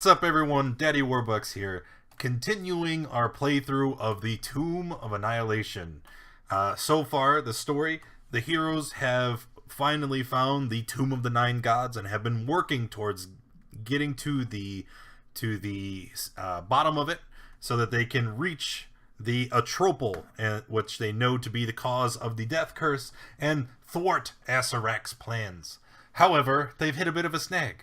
What's up, everyone? Daddy Warbucks here, continuing our playthrough of the Tomb of Annihilation. So far, the story, the heroes have finally found the Tomb of the Nine Gods and have been working towards getting to the bottom of it so that they can reach the Atropal, which they know to be the cause of the death curse, and thwart Asarak's plans. However, they've hit a bit of a snag.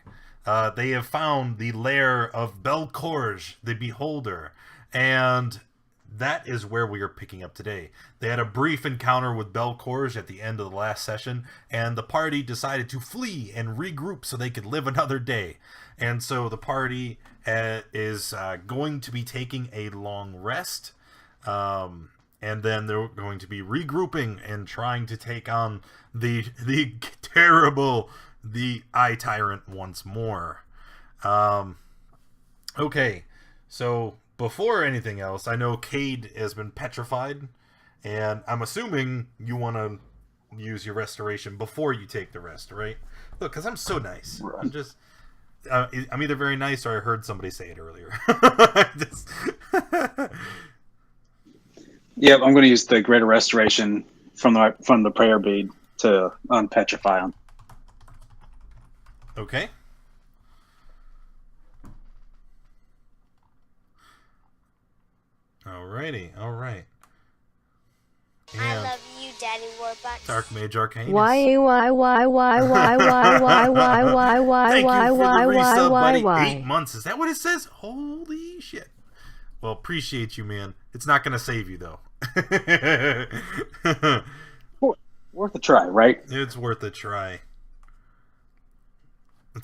They have found the lair of Belchorzh, the Beholder, and that is where we are picking up today. They had a brief encounter with Belchorzh at the end of the last session, and the party decided to flee and regroup so they could live another day. And so the party is going to be taking a long rest, and then they're going to be regrouping and trying to take on the terrible... the Eye Tyrant once more. Okay, so before anything else, I know Cade has been petrified, and I'm assuming you want to use your restoration before you take the rest, right? Look, because I'm so nice. Right. I'm either very nice or I heard somebody say it earlier. Just... Yep, I'm going to use the greater restoration from the prayer bead to unpetrify him. Okay. Alrighty, alright. I love you, Daddy Warbucks. Dark Mage Arcanus. Why? Thank you for the resub, buddy. 8 months. Is that what it says? Holy shit. Well, appreciate you, man. It's not going to save you, though. Worth a try, right? It's worth a try.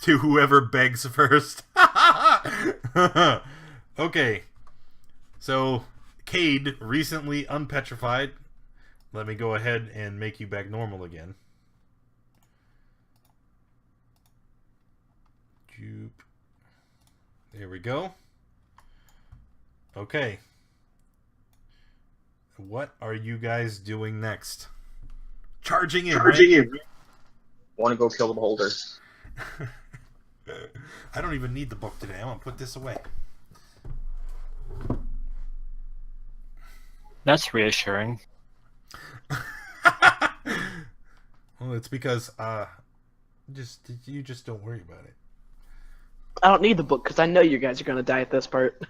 To whoever begs first. Okay. So, Cade recently unpetrified. Let me go ahead and make you back normal again. There we go. Okay. What are you guys doing next? Charging in, right? Want to go kill the beholder. I don't even need the book today. I'm going to put this away. That's reassuring. Well, it's because you just don't worry about it. I don't need the book because I know you guys are going to die at this part.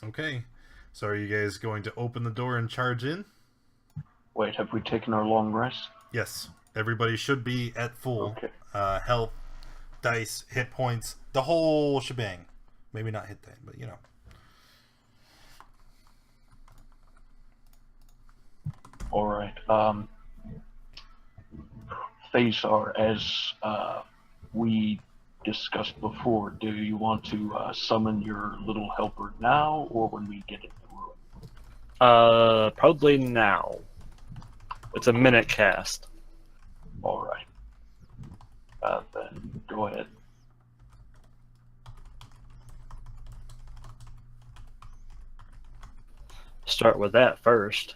Okay. So are you guys going to open the door and charge in? Wait, have we taken our long rest? Yes. Everybody should be at full Okay. health, dice, hit points, the whole shebang. Maybe not hit that, but you know. Alright. Phasar, as we discussed before, do you want to summon your little helper now or when we get in the room? Probably now. It's a minute cast. Alright. Then go ahead. Start with that first.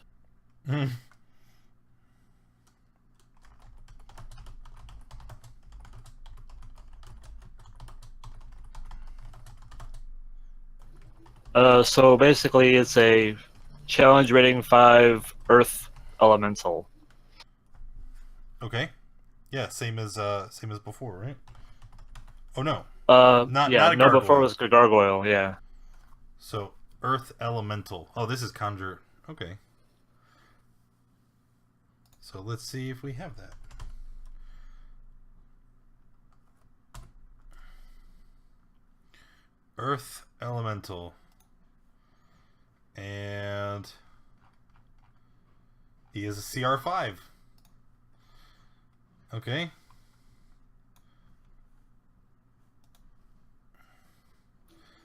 So basically it's a challenge rating 5 Earth Elemental. Okay. Yeah, same as before, right? Oh no. Not a no, before gargoyle. was a gargoyle, yeah. So Earth Elemental. Oh, this is conjure. Okay. So let's see if we have that. Earth Elemental. And he is a CR5. Okay.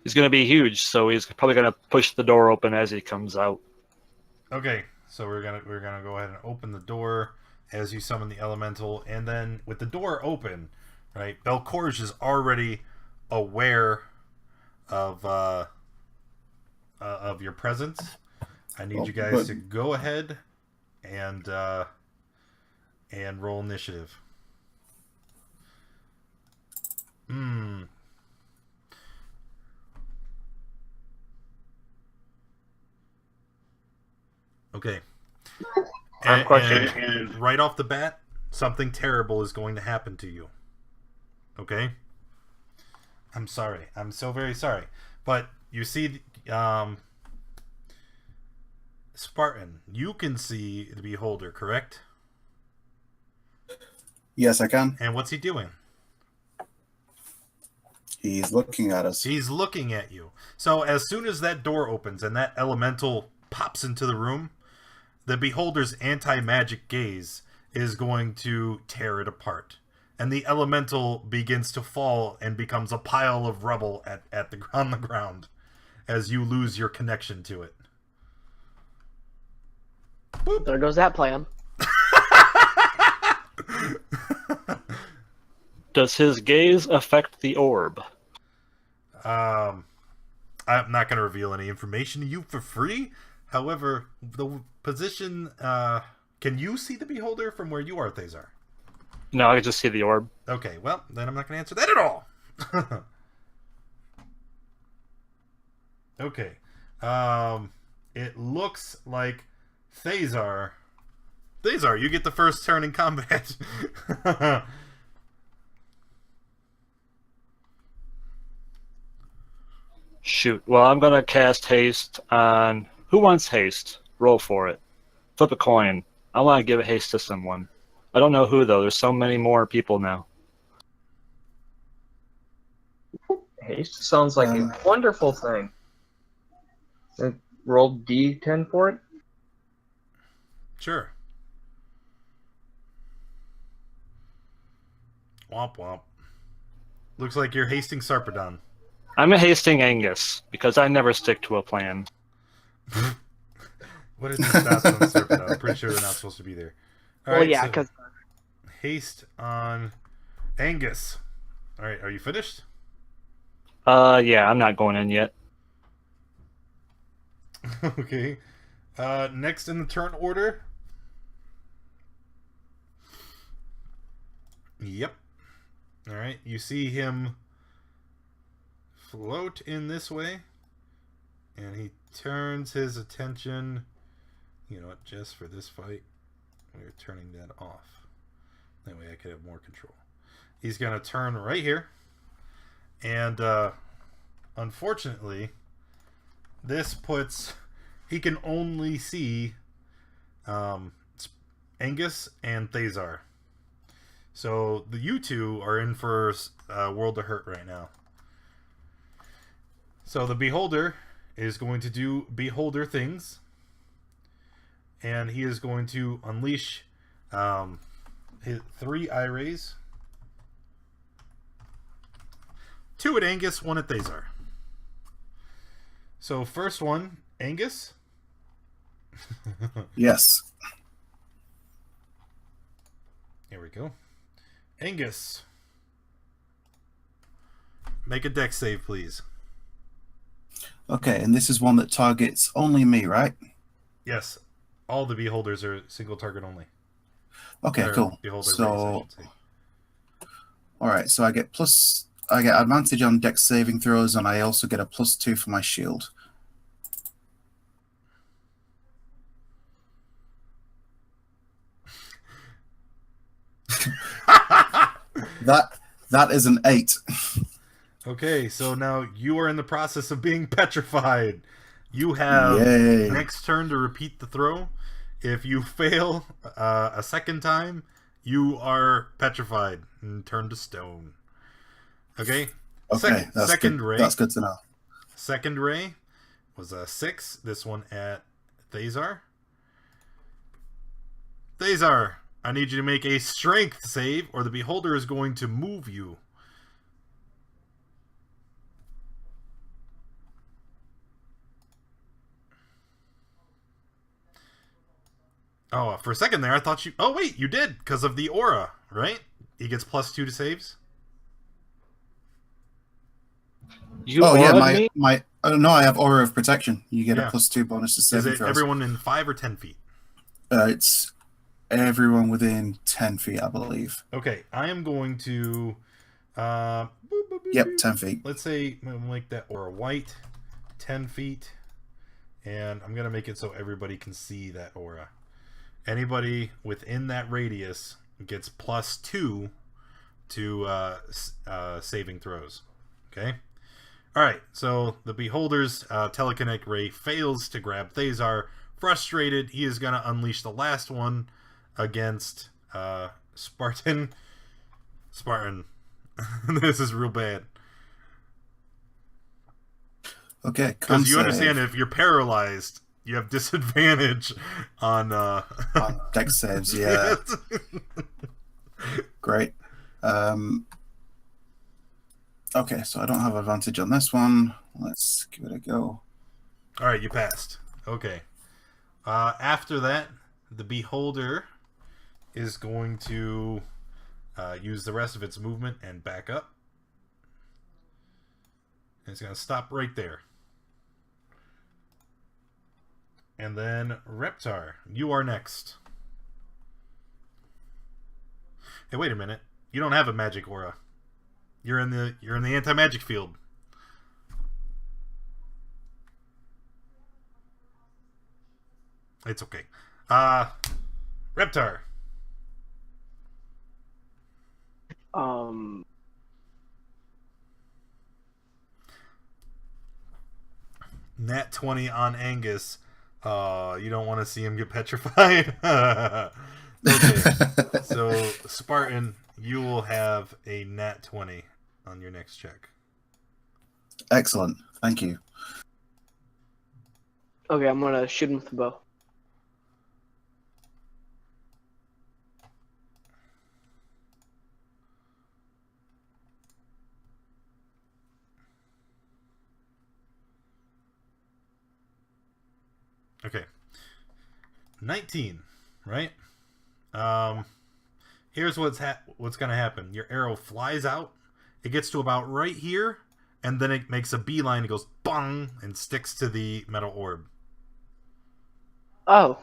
He's going to be huge, so he's probably going to push the door open as he comes out. Okay, so we're gonna go ahead and open the door as you summon the elemental, and then with the door open, right? Belchorzh is already aware of your presence. I need you guys to go ahead and roll initiative. Okay. And right off the bat, something terrible is going to happen to you. Okay? I'm sorry. I'm so very sorry. But you see, Spartan, you can see the Beholder, correct? Yes, I can. And what's he doing? He's looking at us. He's looking at you. So as soon as that door opens and that elemental pops into the room, the Beholder's anti-magic gaze is going to tear it apart. And the elemental begins to fall and becomes a pile of rubble on the ground as you lose your connection to it. Boop. There goes that plan. Does his gaze affect the orb? I'm not going to reveal any information to you for free. However, the position... can you see the Beholder from where you are, Thazar? No, I can just see the orb. Okay, well, then I'm not going to answer that at all. Okay. It looks like Thazar, you get the first turn in combat. Shoot. Well, I'm going to cast haste on... Who wants haste? Roll for it. Flip a coin. I want to give a haste to someone. I don't know who, though. There's so many more people now. Haste sounds like a wonderful thing. Roll D10 for it. Sure. Womp womp. Looks like you're hasting Sarpedon. I'm a hasting Angus, because I never stick to a plan. What are these stats on Sarpedon? I'm pretty sure they're not supposed to be there. All Well, right, yeah, so because haste on Angus. All right, are you finished? Yeah, I'm not going in yet. Okay. Next in the turn order. Yep. All right, you see him float in this way, and he turns his attention. You know what? Just for this fight, we're turning that off. That way I could have more control. He's going to turn right here. And unfortunately, this puts... He can only see Angus and Thazar. So you two are in for World of Hurt right now. So the Beholder is going to do Beholder things. And he is going to unleash his 3 eye rays. 2 at Angus, 1 at Thazar. So first one, Angus. Yes. Here we go. Angus. Make a dex save, please. Okay, and this is one that targets only me, right? Yes. All the Beholders are single target only. Okay, cool. Beholder rays, I So, should say. all right. So I get advantage on dex saving throws, and I also get a +2 for my shield. That is an 8. Okay, so now you are in the process of being petrified. You have Yay. next turn to repeat the throw. If you fail a second time, you are petrified and turned to stone. Okay? Okay, that's second good. ray. That's good to know. Second ray was a 6. This one at Thazar. Thazar, I need you to make a strength save, or the Beholder is going to move you. Oh, for a second there, I thought you... Oh, wait, you did, because of the aura, right? He gets +2 to saves? You Oh yeah, auraed me? no, I have Aura of Protection. You get Yeah. a +2 bonus to Is saving it throws. everyone in 5 or 10 feet? It's everyone within 10 feet, I believe. Okay, I am going to. Yep, 10 feet. Let's say make that aura white, 10 feet, and I'm gonna make it so everybody can see that aura. Anybody within that radius gets +2 to saving throws. Okay. All right. So the Beholder's telekinetic ray fails to grab Thazar. Frustrated, he is gonna unleash the last one against Spartan. Spartan. This is real bad. Okay, Because you understand if you're paralyzed, you have disadvantage on dex saves, yeah. Great. Okay, so I don't have advantage on this one. Let's give it a go. All right, you passed. Okay. After that, the Beholder is going to use the rest of its movement and back up. And it's going to stop right there. And then Reptar, you are next. Hey, wait a minute. You don't have a magic aura. You're in the anti-magic field. It's okay. Reptar. Nat 20 on Angus. You don't want to see him get petrified. Okay. So, Spartan, you will have a nat 20 on your next check. Excellent. Thank you. Okay, I'm gonna shoot him with the bow. Okay. 19, right? Here's what's going to happen. Your arrow flies out. It gets to about right here, and then it makes a beeline. It goes bong and sticks to the metal orb. Oh.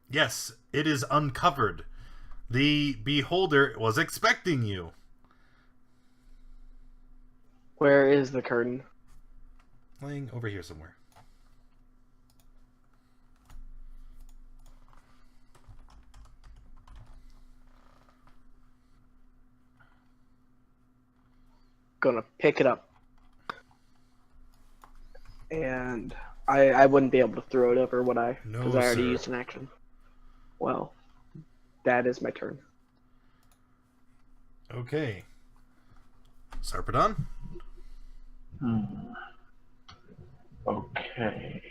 Yes, it is uncovered. The Beholder was expecting you. Where is the curtain? Laying over here somewhere. Gonna pick it up. And I wouldn't be able to throw it over, would I? No, Because I already sir. used an action. Well, that is my turn. Okay. Sarpedon? Okay.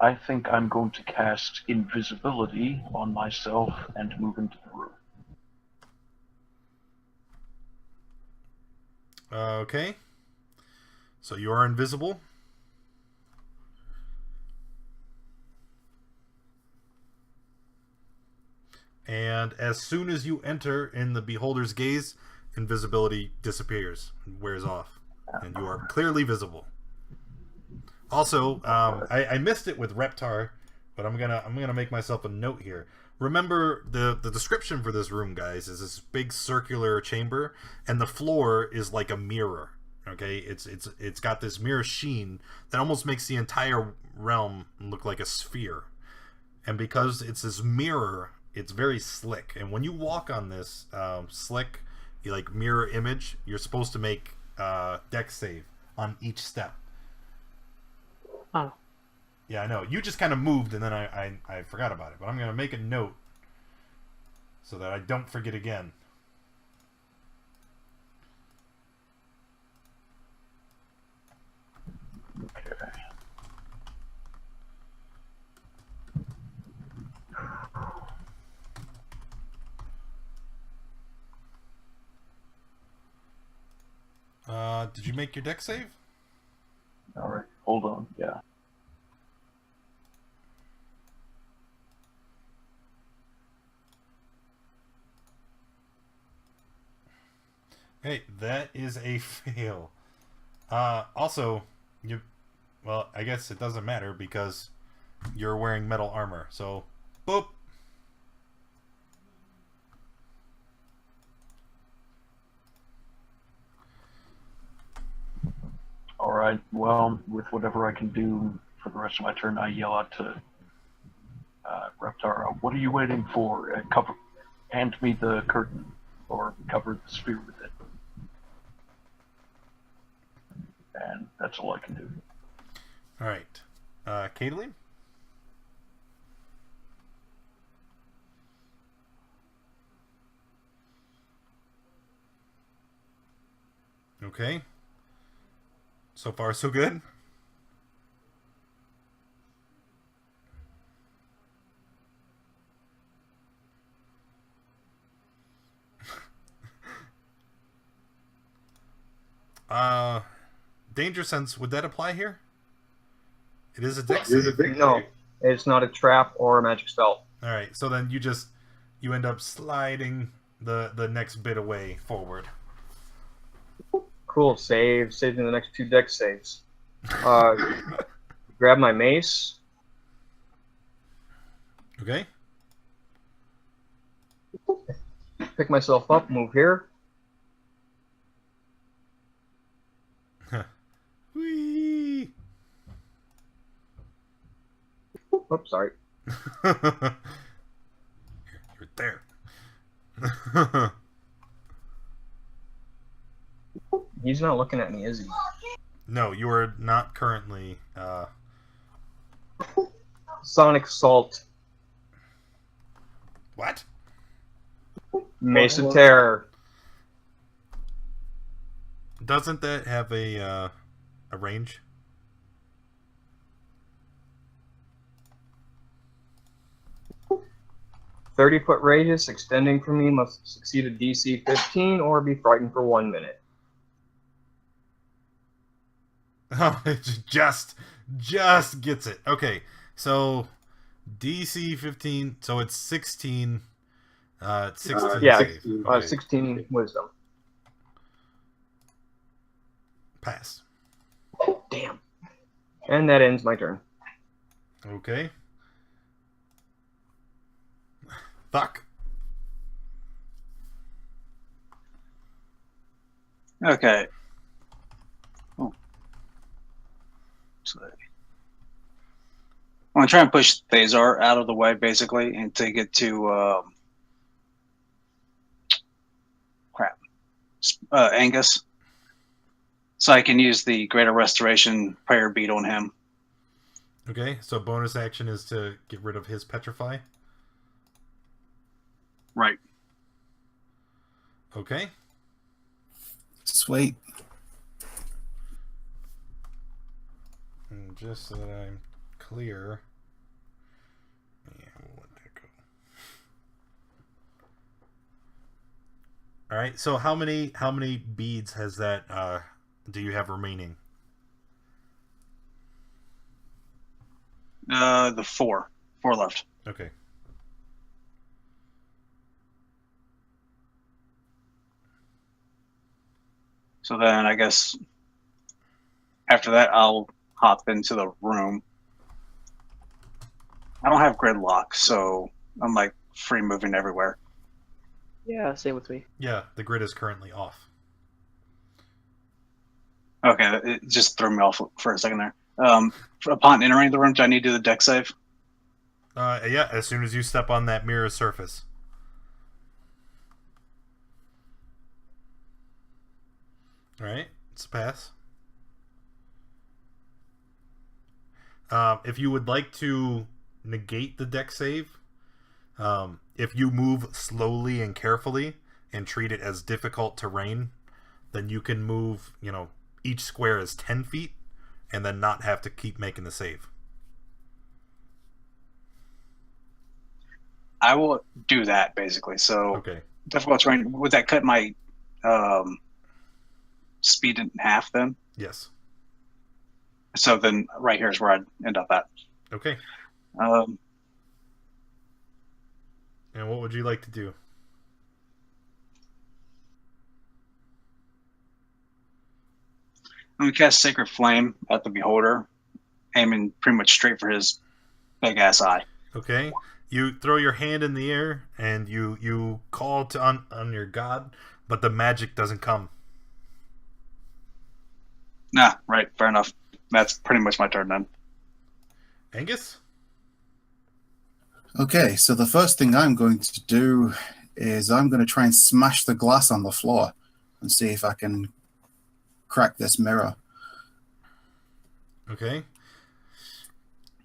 I think I'm going to cast invisibility on myself and move into the room. Okay. So you are invisible. And as soon as you enter in the Beholder's gaze, invisibility disappears and wears off. And you are clearly visible. Also, I missed it with Reptar, but I'm gonna make myself a note here. Remember, the description for this room, guys, is this big circular chamber, and the floor is like a mirror. Okay, it's got this mirror sheen that almost makes the entire realm look like a sphere. And because it's this mirror, it's very slick. And when you walk on this slick, like mirror image, you're supposed to make dex save on each step. Oh. Yeah, I know. You just kind of moved, and then I forgot about it. But I'm going to make a note so that I don't forget again. Okay. Did you make your dex save? All right. Hold on. Yeah. Hey, that is a fail. Also, Well, I guess it doesn't matter because you're wearing metal armor. So, boop. All right. Well, with whatever I can do for the rest of my turn, I yell out to Reptar, "What are you waiting for? Hand me the curtain, or cover the sphere with it." And that's all I can do. All right. Caitlin? Okay. So far, so good. Danger sense, would that apply here? It is a dex save. No, it's not a trap or a magic spell. All right, so then you end up sliding the next bit away forward. Cool, saving the next 2 deck saves. Grab my mace. Okay. Pick myself up, move here. Whee! Oops, sorry. You're there. He's not looking at me, is he? No, you are not currently. Sonic Assault. What? Mace of Terror. Doesn't that have a range? – 30-foot radius extending from me must succeed a DC 15 or be frightened for 1 minute. Oh, it just gets it. Okay, so DC 15, so it's 16. 16 Yeah, save. Okay. 16 wisdom. Pass. Damn. And that ends my turn. Okay. Fuck. Okay. Oh. So, I'm gonna try and push Thazar out of the way, basically, and take it to Angus, so I can use the Greater Restoration Prayer Bead on him. Okay, so bonus action is to get rid of his petrify. Right. Okay. Sweet. And just so that I'm clear. Yeah, we'll let that go. Alright, so how many beads has that do you have remaining? The four left. Okay. So then I guess after that I'll hop into the room. I don't have gridlock, so I'm like free moving everywhere. Yeah, same with me. Yeah, the grid is currently off. Okay, it just threw me off for a second there. Upon entering the room, do I need to do the deck save? Yeah, as soon as you step on that mirror surface. Alright, it's a pass. If you would like to negate the deck save, if you move slowly and carefully and treat it as difficult terrain, then you can move, each square is 10 feet and then not have to keep making the save. I will do that basically. So Okay. difficult terrain. Would that cut my speed in half then? Yes. So then right here is where I'd end up at. Okay. Um, And what would you like to do? I'm going to cast Sacred Flame at the Beholder aiming pretty much straight for his big ass eye. Okay. You throw your hand in the air and you call to on your god, but the magic doesn't come. Nah, right, fair enough. That's pretty much my turn then. Angus? Okay, so the first thing I'm going to do is I'm going to try and smash the glass on the floor and see if I can crack this mirror. Okay.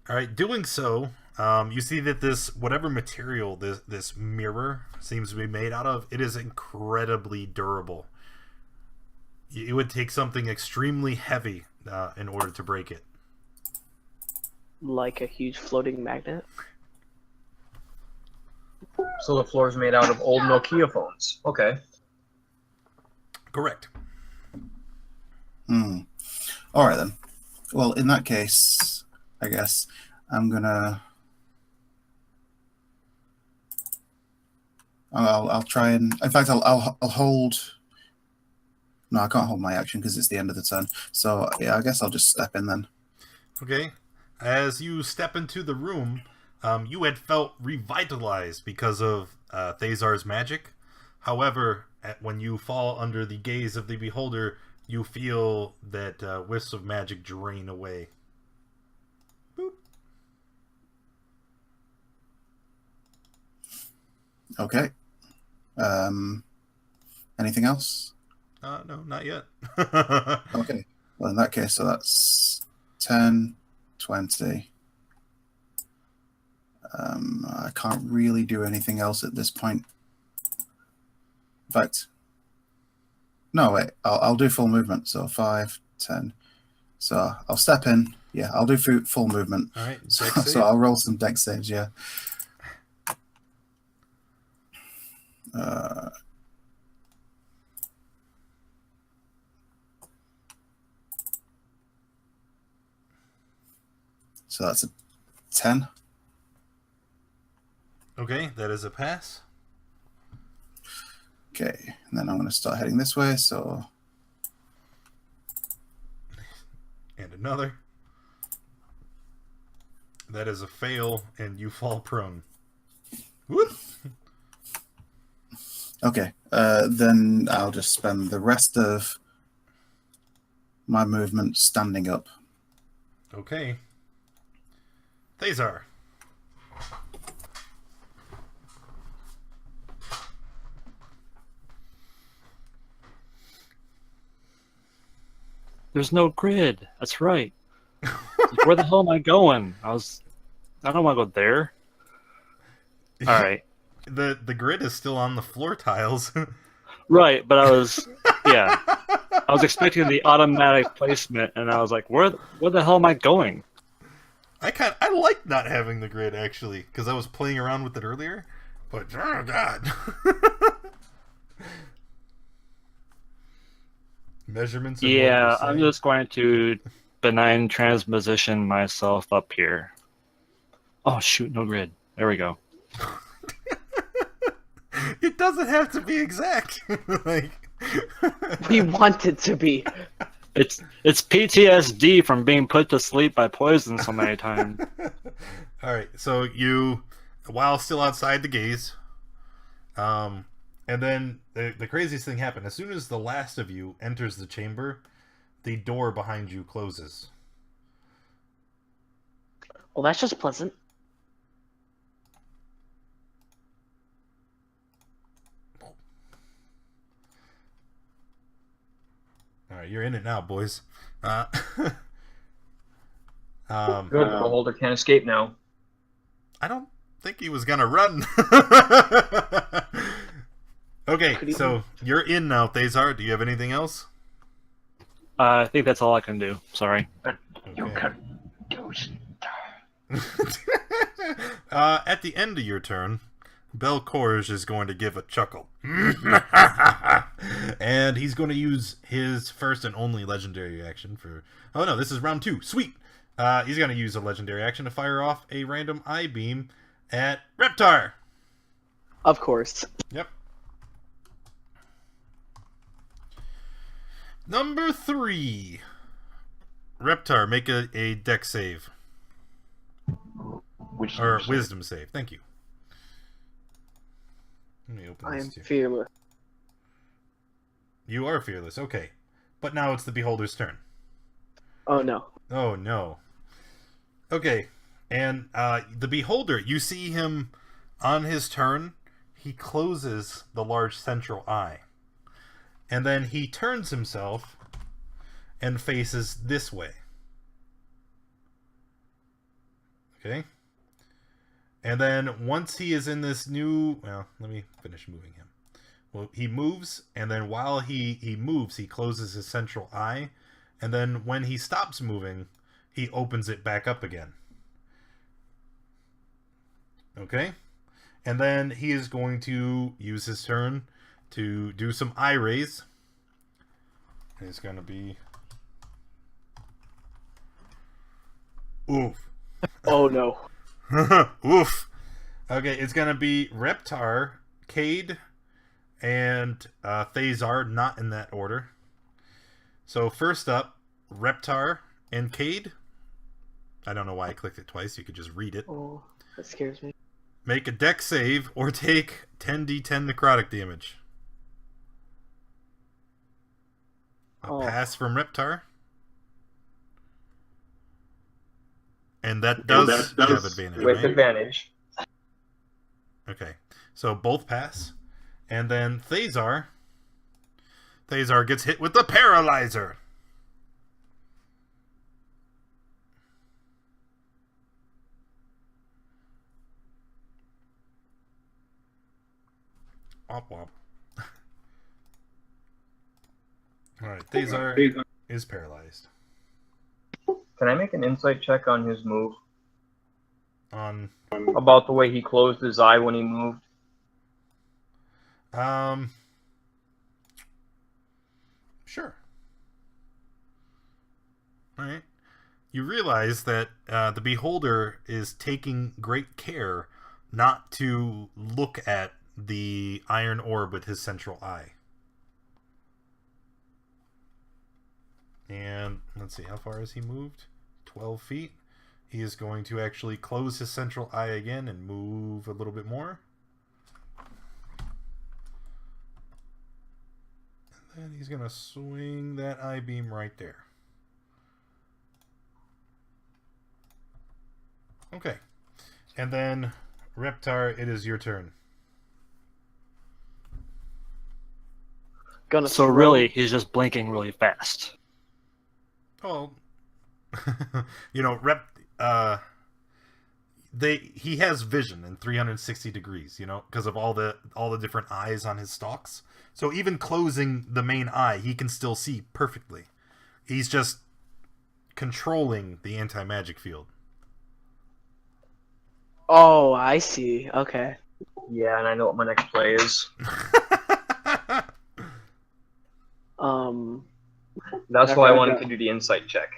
All right, doing so, you see that this, whatever material this mirror seems to be made out of, it is incredibly durable. It would take something extremely heavy in order to break it. Like a huge floating magnet. So the floor is made out of old Nokia phones. Okay. Correct. All right, then. Well, in that case, I guess I'm going to... I'll try and... In fact, I'll hold... No, I can't hold my action because it's the end of the turn. So, yeah, I guess I'll just step in then. Okay. As you step into the room, you had felt revitalized because of Thazar's magic. However, when you fall under the gaze of the beholder, you feel that wisps of magic drain away. Boop. Okay. Anything else? No, not yet. Okay. Well, in that case, so that's 10, 20. I can't really do anything else at this point. In fact, no, wait. I'll do full movement. So 5, 10. So I'll step in. Yeah, I'll do full movement. All right. So I'll roll some dex saves. Yeah. So that's a 10. Okay, that is a pass. Okay, and then I'm going to start heading this way. So, And another. That is a fail, and you fall prone. Whoop! okay, then I'll just spend the rest of my movement standing up. Okay. Thazar. There's no grid. That's right. Like, where the hell am I going? I don't want to go there. All right. The grid is still on the floor tiles. Right, but I was expecting the automatic placement, and I was like, where the hell am I going? I like not having the grid actually, because I was playing around with it earlier. But oh god. Measurements. Are Yeah, I'm just going to benign transposition myself up here. Oh shoot, no grid. There we go. It doesn't have to be exact. Like We want it to be. It's PTSD from being put to sleep by poison so many times. All right, so you, while still outside the gaze, and then the craziest thing happened. As soon as the last of you enters the chamber, the door behind you closes. Well, that's just pleasant. All right, you're in it now, boys. Good. The beholder can't escape now. I don't think he was gonna run. Okay, so you're in now, Thazar. Do you have anything else? I think that's all I can do. Sorry. You Okay. can do At the end of your turn, Belchorzh is going to give a chuckle. And he's going to use his first and only legendary action for... Oh no, this is round 2. Sweet! He's going to use a legendary action to fire off a random eye beam at Reptar. Of course. Yep. Number 3. Reptar, make a dex save. Wisdom save. Thank you. Let me open I this am too. fearless. You are fearless. Okay. But now it's the beholder's turn. Oh no. Oh, no. Okay. And the beholder, you see him on his turn. He closes the large central eye. And then he turns himself and faces this way. Okay? And then once he is in this new... Well, let me finish moving him. Well, he moves, and then while he moves, he closes his central eye. And then when he stops moving, he opens it back up again. Okay? And then he is going to use his turn to do some eye raise. It's going to be... Oof. Oh no. Oof. Okay, it's going to be Reptar, Cade, and Thazar, not in that order. So first up, Reptar and Cade. I don't know why I clicked it twice. You could just read it. Oh, that scares me. Make a dex save or take 10d10 necrotic damage. A pass from Reptar. And that does have advantage, With right? advantage. Okay. So both pass. And then Thazar. Thazar gets hit with the Paralyzer. Womp womp. Alright, Thazar is paralyzed. Can I make an insight check on his move? On About the way he closed his eye when he moved? Sure. Alright. You realize that the beholder is taking great care not to look at the iron orb with his central eye. And let's see, how far has he moved? 12 feet. He is going to actually close his central eye again and move a little bit more. And then he's going to swing that eye beam right there. Okay. And then, Reptar, it is your turn. So really, he's just blinking really fast. Oh, you know, he has vision in 360 degrees, you know, because of all the different eyes on his stalks. So even closing the main eye, he can still see perfectly. He's just controlling the anti-magic field. Oh, I see. Okay. Yeah, and I know what my next play is. That's why I wanted to do the insight check.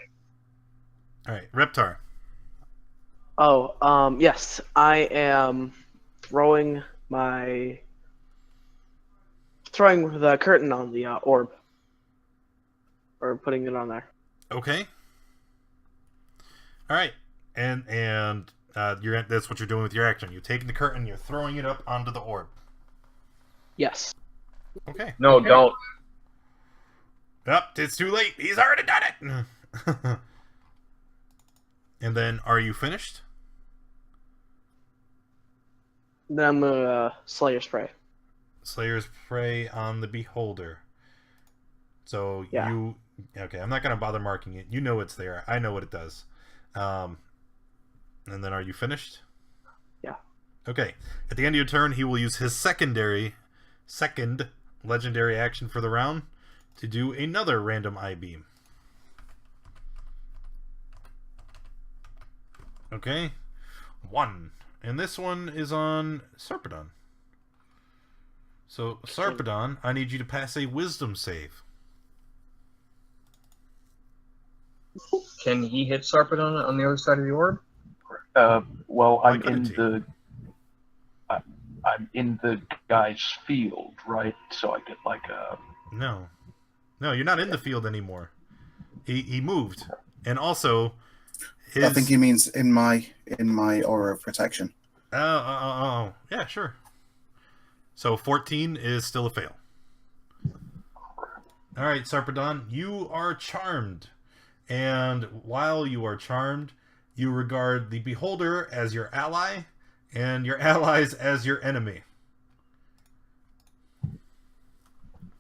All right, Reptar. Oh, yes. I am throwing the curtain on the orb. Or putting it on there. Okay. All right, and that's what you're doing with your action. You're taking the curtain, you're throwing it up onto the orb. Yes. Okay. No, don't. Yep, it's too late. He's already done it. And then, are you finished? Then I'm gonna Slayer Spray. Slayer's Prey on the Beholder. So Yeah. Okay, I'm not going to bother marking it. You know it's there. I know what it does. And then are you finished? Yeah. Okay. At the end of your turn, he will use his second legendary action for the round to do another random eye beam. Okay. 1. And this one is on Sarpedon. So, Sarpedon, I need you to pass a wisdom save. Can he hit Sarpedon on the other side of the orb? Well, I'm couldn't I'm in the guy's field, right? So I get like a... No, you're not in the field anymore. He moved, And also, I think he means in my aura of protection. Oh. Yeah, sure. So 14 is still a fail. All right, Sarpedon, you are charmed. And while you are charmed, you regard the beholder as your ally and your allies as your enemy.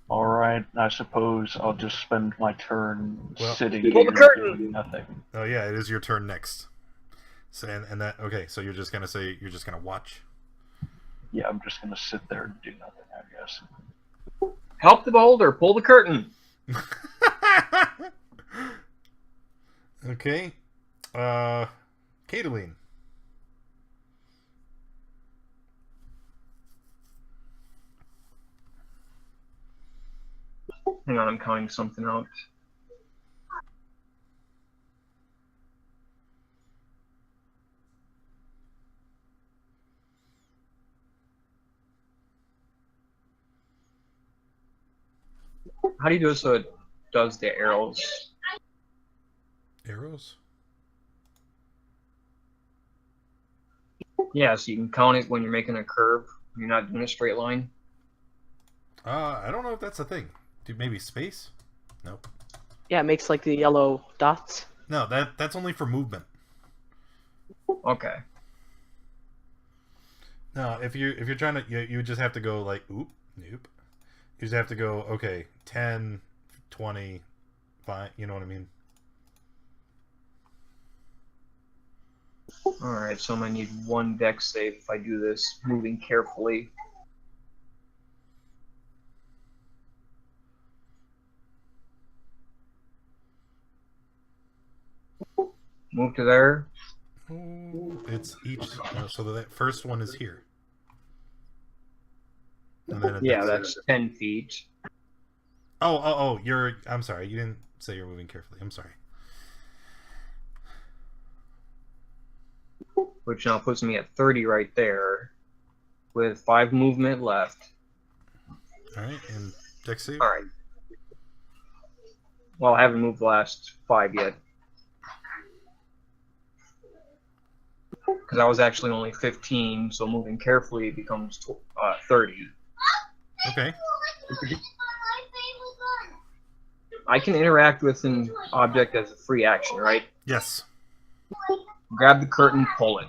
All right, I suppose I'll just spend my turn sitting Pull here the curtain! doing nothing. Oh yeah, it is your turn next. So and that okay, so you're just gonna watch. Yeah, I'm just gonna sit there and do nothing, I guess. Help the beholder, pull the curtain. Okay. Caitlin. Hang on, I'm counting something out. How do you do it so it does the arrows? Arrows? Yeah, so you can count it when you're making a curve. You're not doing a straight line. I don't know if that's a thing. Dude, maybe space? Nope. Yeah, it makes like the yellow dots. No, that's only for movement. Okay. No, if you're trying to, you just have to go like, nope. You just have to go, okay, 10, 20, 5, you know what I mean? Alright, so I'm going to need one dex save if I do this, moving carefully. Move to there. Oh, it's each, so that first one is here. And then Yeah, that's 10 feet. Oh, I'm sorry, you didn't say you're moving carefully. I'm sorry. Which now puts me at 30 right there, with 5 movement left. Alright, and dex save? Alright. Well, I haven't moved the last 5 yet. Because I was actually only 15, so moving carefully becomes 30. Okay. I can interact with an object as a free action, right? Yes. Grab the curtain, pull it.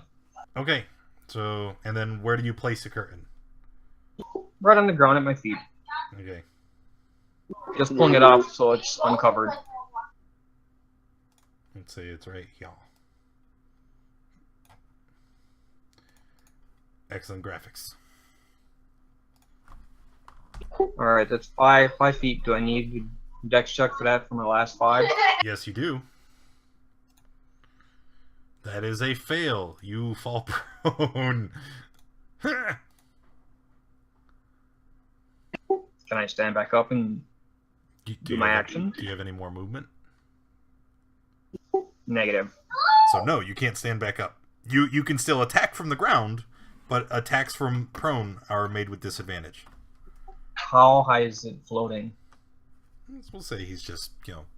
Okay. So, and then where do you place the curtain? Right on the ground at my feet. Okay. Just pulling it off so it's uncovered. Let's say it's right here. Excellent graphics. Alright, that's 5 feet. Do I need a dex check for that for my last 5? Yes, you do. That is a fail. You fall prone. Can I stand back up and do my action? Do you have any more movement? Negative. So no, you can't stand back up. You can still attack from the ground, but attacks from prone are made with disadvantage. How high is it floating? We'll say he's just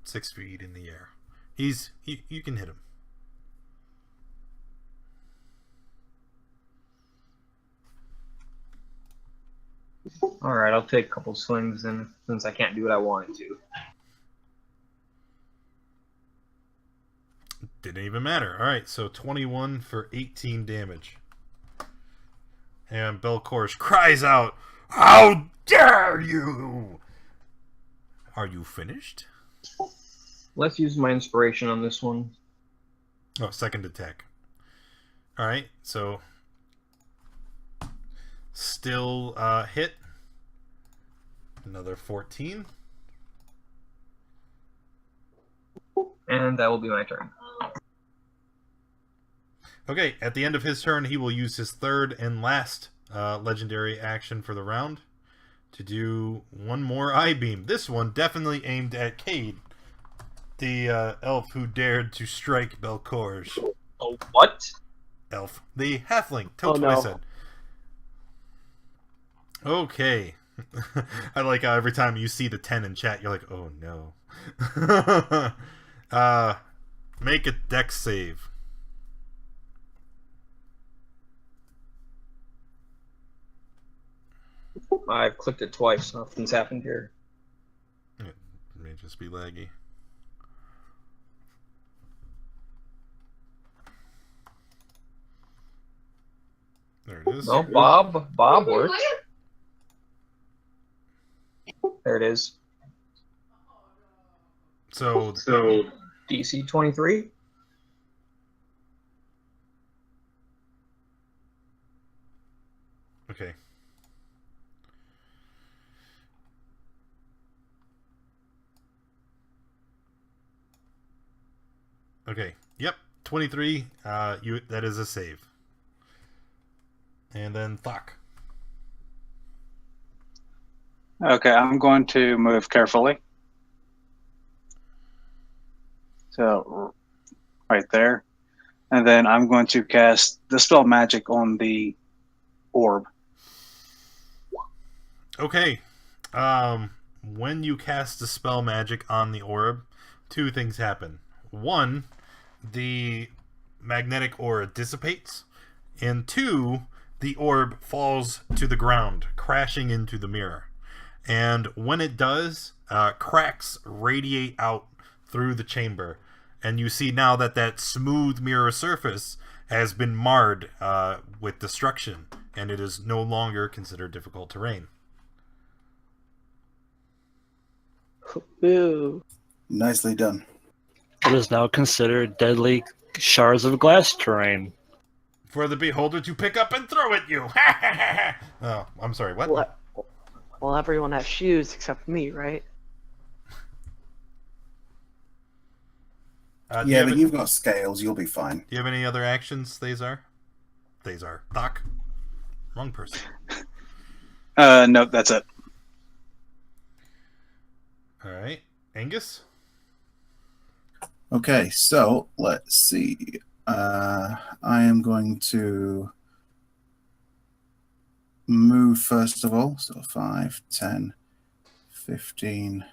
6 feet in the air. You can hit him. Alright, I'll take a couple swings then, since I can't do what I wanted to. Didn't even matter. Alright, so 21 for 18 damage. And Belchorzh cries out, "How dare you!" Are you finished? Let's use my inspiration on this one. Oh, second attack. Alright, so still hit. Another 14. And that will be my turn. Okay, at the end of his turn, he will use his third and last legendary action for the round to do one more eye beam. This one definitely aimed at Cade, the elf who dared to strike Belchorzh. Oh, what? Elf. The halfling. That's Oh, what I no. said. Okay. I like how every time you see the 10 in chat, you're like, oh no. Make a dex save. I've clicked it twice. Nothing's happened here. It may just be laggy. There it is. No, Bob worked. There it is. So DC 23. okay. Okay. Yep. 23. That is a save. And then Thok. Okay, I'm going to move carefully. So, right there. And then I'm going to cast Dispel Magic on the orb. Okay. When you cast Dispel Magic on the orb, two things happen. One, the magnetic aura dissipates. And two, the orb falls to the ground, crashing into the mirror. And when it does, cracks radiate out through the chamber. And you see now that that smooth mirror surface has been marred with destruction, and it is no longer considered difficult terrain. Boo. Nicely done. It is now considered deadly shards of glass terrain. For the beholder to pick up and throw at you. Oh, I'm sorry, what? Well, everyone has shoes except for me, right? Yeah, but you've got scales. You'll be fine. Do you have any other actions, Thazar? Thok? Wrong person. Nope, that's it. Alright. Angus? Okay, so let's see. I am going to move first of all. So 5, 10, 15.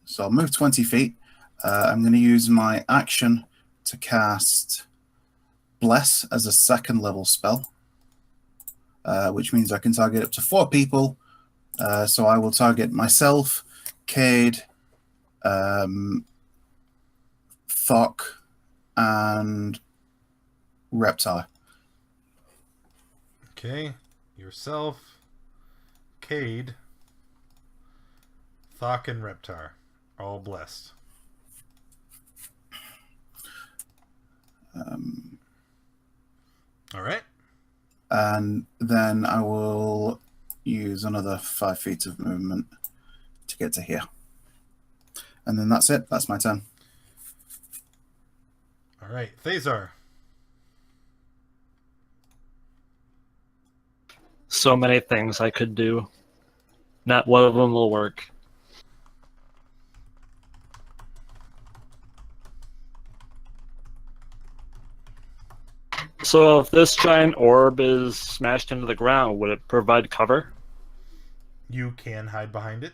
So I'll move 20 feet. I'm going to use my action to cast Bless as a second level spell, which means I can target up to 4 people. So I will target myself, Cade, Thok, and Reptar. Okay. Yourself, Cade, Thok, and Reptar. All blessed. Alright. And then I will use another 5 feet of movement to get to here. And then that's it. That's my turn. Alright. Thazar. So many things I could do. Not one of them will work. So if this giant orb is smashed into the ground, would it provide cover? You can hide behind it.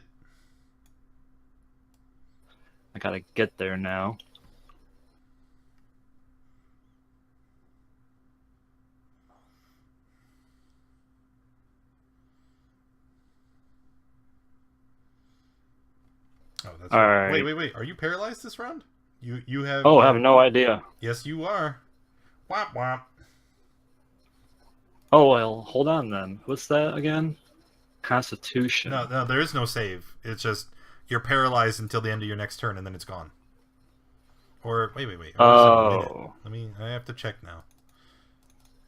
I gotta get there now. Oh, that's All right. right. Wait. Are you paralyzed this round? You have... Oh, I have no idea. Yes, you are. Womp womp. Oh, well, hold on then. What's that again? Constitution. No, there is no save. It's just you're paralyzed until the end of your next turn, and then it's gone. Or wait. Or is it a minute? I have to check now.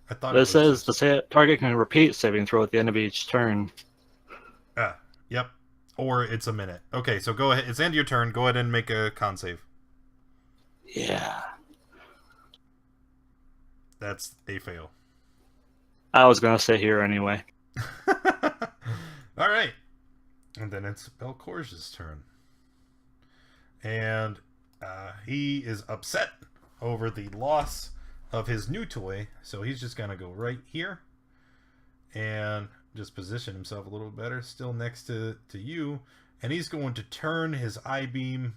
I thought This says the target can repeat saving throw at the end of each turn. Yep. Or it's a minute. Okay, so go ahead. It's the end of your turn. Go ahead and make a con save. Yeah. That's a fail. I was gonna sit here anyway. All right. And then it's Belchorzh's turn. And he is upset over the loss of his new toy. So he's just going to go right here. And just position himself a little better. Still next to you. And he's going to turn his I-beam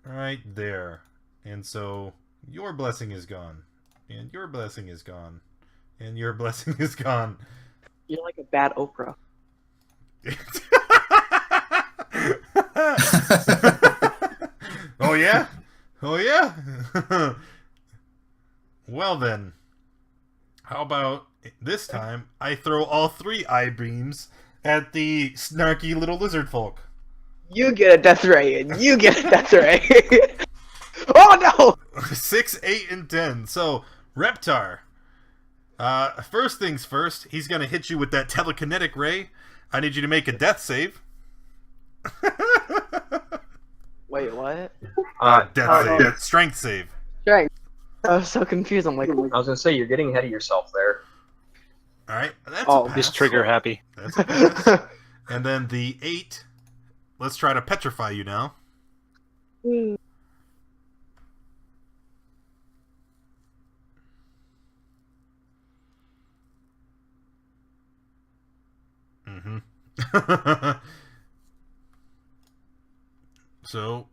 right there. And so your blessing is gone. And your blessing is gone. And your blessing is gone. You're like a bad Oprah. Oh yeah? Oh yeah? Well then, how about this time I throw all 3 eye beams at the snarky little lizard folk? You get a death ray, and you get a death ray. Oh no! 6, 8, and 10. So, Reptar. First things first, he's gonna hit you with that telekinetic ray. I need you to make a death save. Wait, what? Death save. Strength save. Strength. I was so confused. I'm like, I was gonna say you're getting ahead of yourself there. Alright, that's Oh, a pass. He's trigger happy. That's a pass. And then the 8. Let's try to petrify you now. So,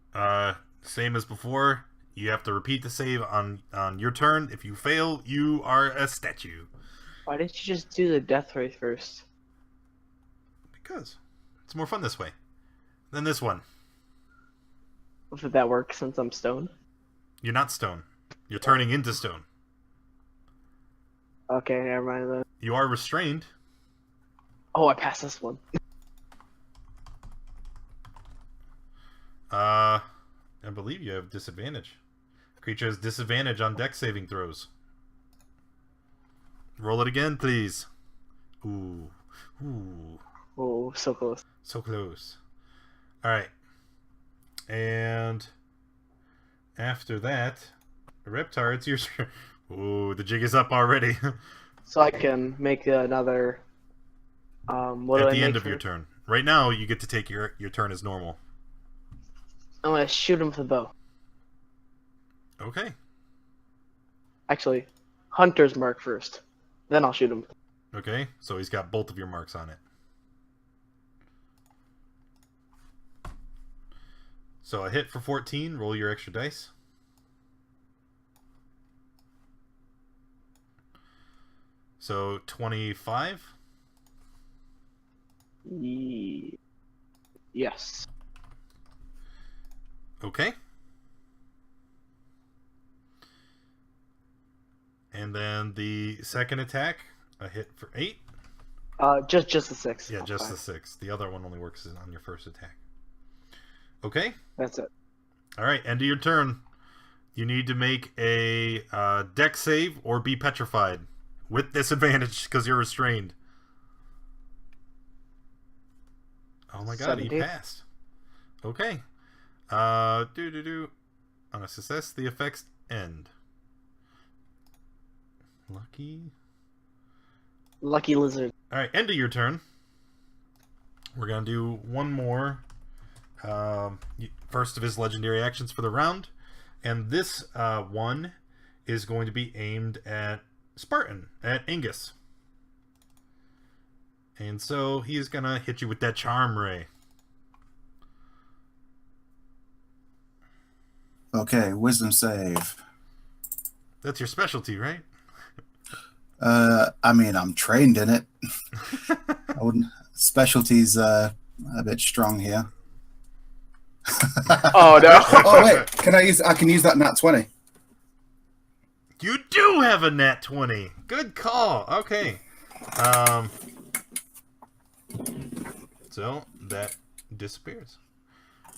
same as before. You have to repeat the save on your turn. If you fail, you are a statue. Why didn't you just do the death ray first? Because it's more fun this way. Then this one. Would that work since I'm stoned? You're not stone. You're turning into stone. Okay, never mind then. You are restrained. Oh, I passed this one. I believe you have disadvantage. Creature has disadvantage on dex saving throws. Roll it again, please. Ooh. Ooh. Oh, so close. So close. Alright. And after that, Reptar, it's your turn. Ooh, the jig is up already. So I can make another. What At do the I end make of your turn. Right now, you get to take your turn as normal. I'm gonna shoot him with a bow. Okay. Actually, hunter's mark first. Then I'll shoot him. Okay, so he's got both of your marks on it. So a hit for 14, roll your extra dice. So 25. Yes. Okay. And then the second attack, a hit for 8. Just the 6. Yeah, just the 6. The other one only works on your first attack. Okay. That's it. All right, end of your turn. You need to make a dex save or be petrified with disadvantage because you're restrained. Oh my god, 17. he passed. Okay. On a success, the effects end. Lucky lizard. All right, end of your turn. We're gonna do one more. First of his legendary actions for the round, and this one is going to be aimed at Spartan, at Angus. And so he is gonna hit you with that charm ray. Okay, wisdom save. That's your specialty, right? I mean, I'm trained in it. I wouldn't. Specialty's a bit strong here. Oh no! Oh wait, I can use that nat 20. You do have a nat 20. Good call. Okay. So that disappears.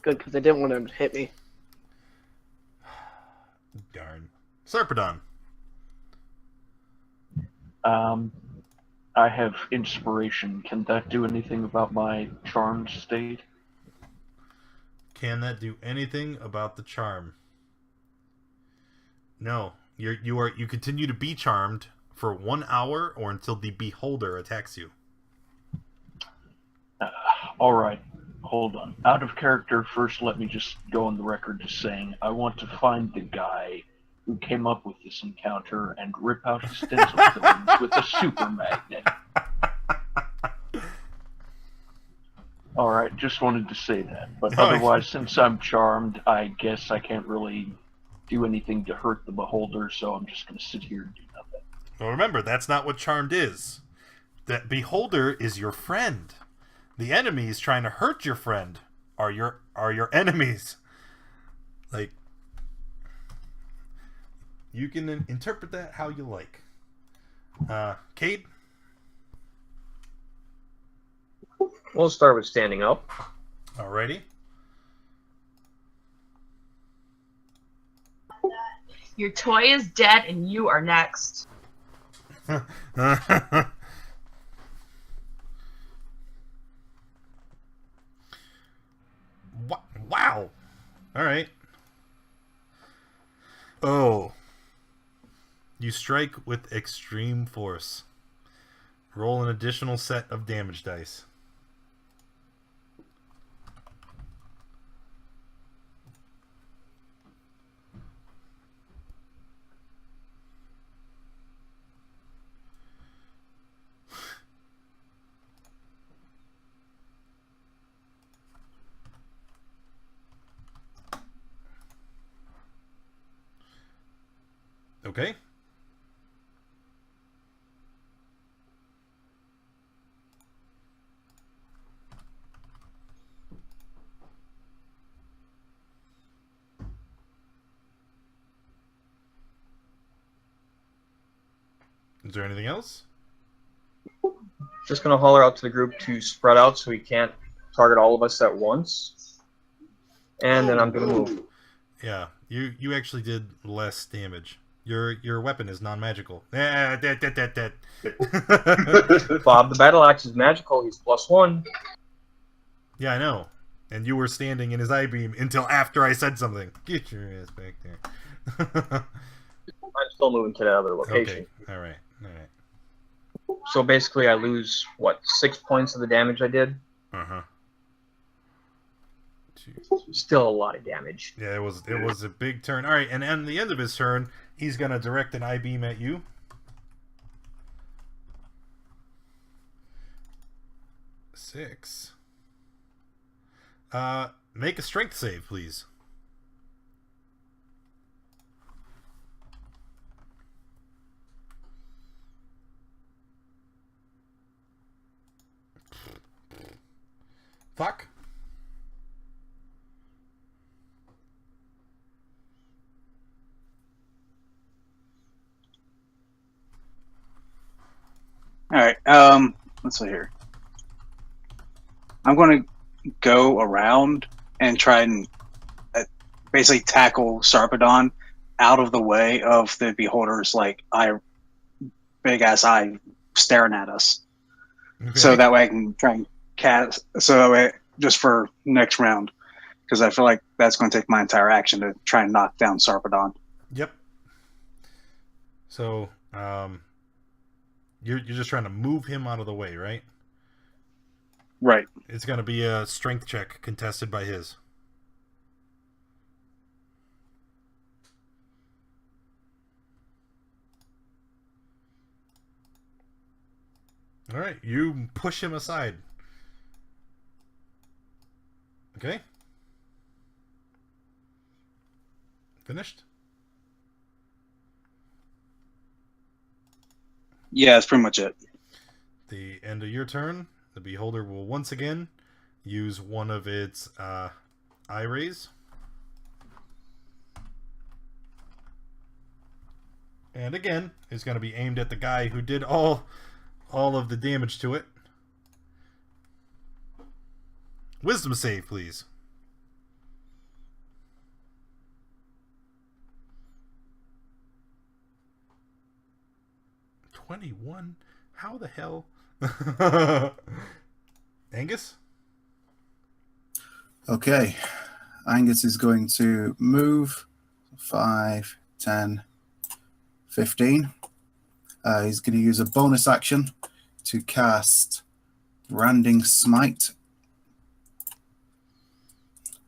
Good, because I didn't want him to hit me. Darn. Sarpedon. I have inspiration. Can that do anything about my charmed state? Can that do anything about the charm? No. You continue to be charmed for 1 hour or until the beholder attacks you. All right, hold on. Out of character, first let me just go on the record as saying I want to find the guy who came up with this encounter and rip out his stencil fillings with a super magnet. All right, just wanted to say that. But All right. otherwise, since I'm charmed, I guess I can't really do anything to hurt the beholder, so I'm just going to sit here and do nothing. Well, remember, that's not what charmed is. That beholder is your friend. The enemies trying to hurt your friend are your enemies. Like, you can interpret that how you like. Cade? We'll start with standing up. Alrighty. Your toy is dead and you are next. Wow. Alright. Oh. You strike with extreme force. Roll an additional set of damage dice. Okay. Is there anything else? Just gonna holler out to the group to spread out so he can't target all of us at once. And then I'm gonna move. Yeah, you actually did less damage. Your weapon is non-magical. Bob, the battle axe is magical. He's +1. Yeah, I know. And you were standing in his eye beam until after I said something. Get your ass back there. I'm still moving to that other location. Okay. All right. So basically, I lose what 6 points of the damage I did. Uh-huh. Still a lot of damage. Yeah, it was a big turn. All right, and at the end of his turn, he's gonna direct an eye beam at you. Six. Make a strength save, please. Fuck. All right. Let's see here. I'm going to go around and try and basically tackle Sarpedon out of the way of the beholder's big ass eye staring at us. Okay. So that way I can try and cast. So that way, just for next round, because I feel like that's going to take my entire action to try and knock down Sarpedon. Yep. So, you're just trying to move him out of the way, right? Right. It's going to be a strength check contested by his. All right, you push him aside. Okay. Finished? Yeah, that's pretty much it. The end of your turn, the beholder will once again use one of its eye rays. And again, it's going to be aimed at the guy who did all of the damage to it. Wisdom save, please. $21? How the hell? Angus? Okay. Angus is going to move 5, 10, 15. He's going to use a bonus action to cast Branding Smite.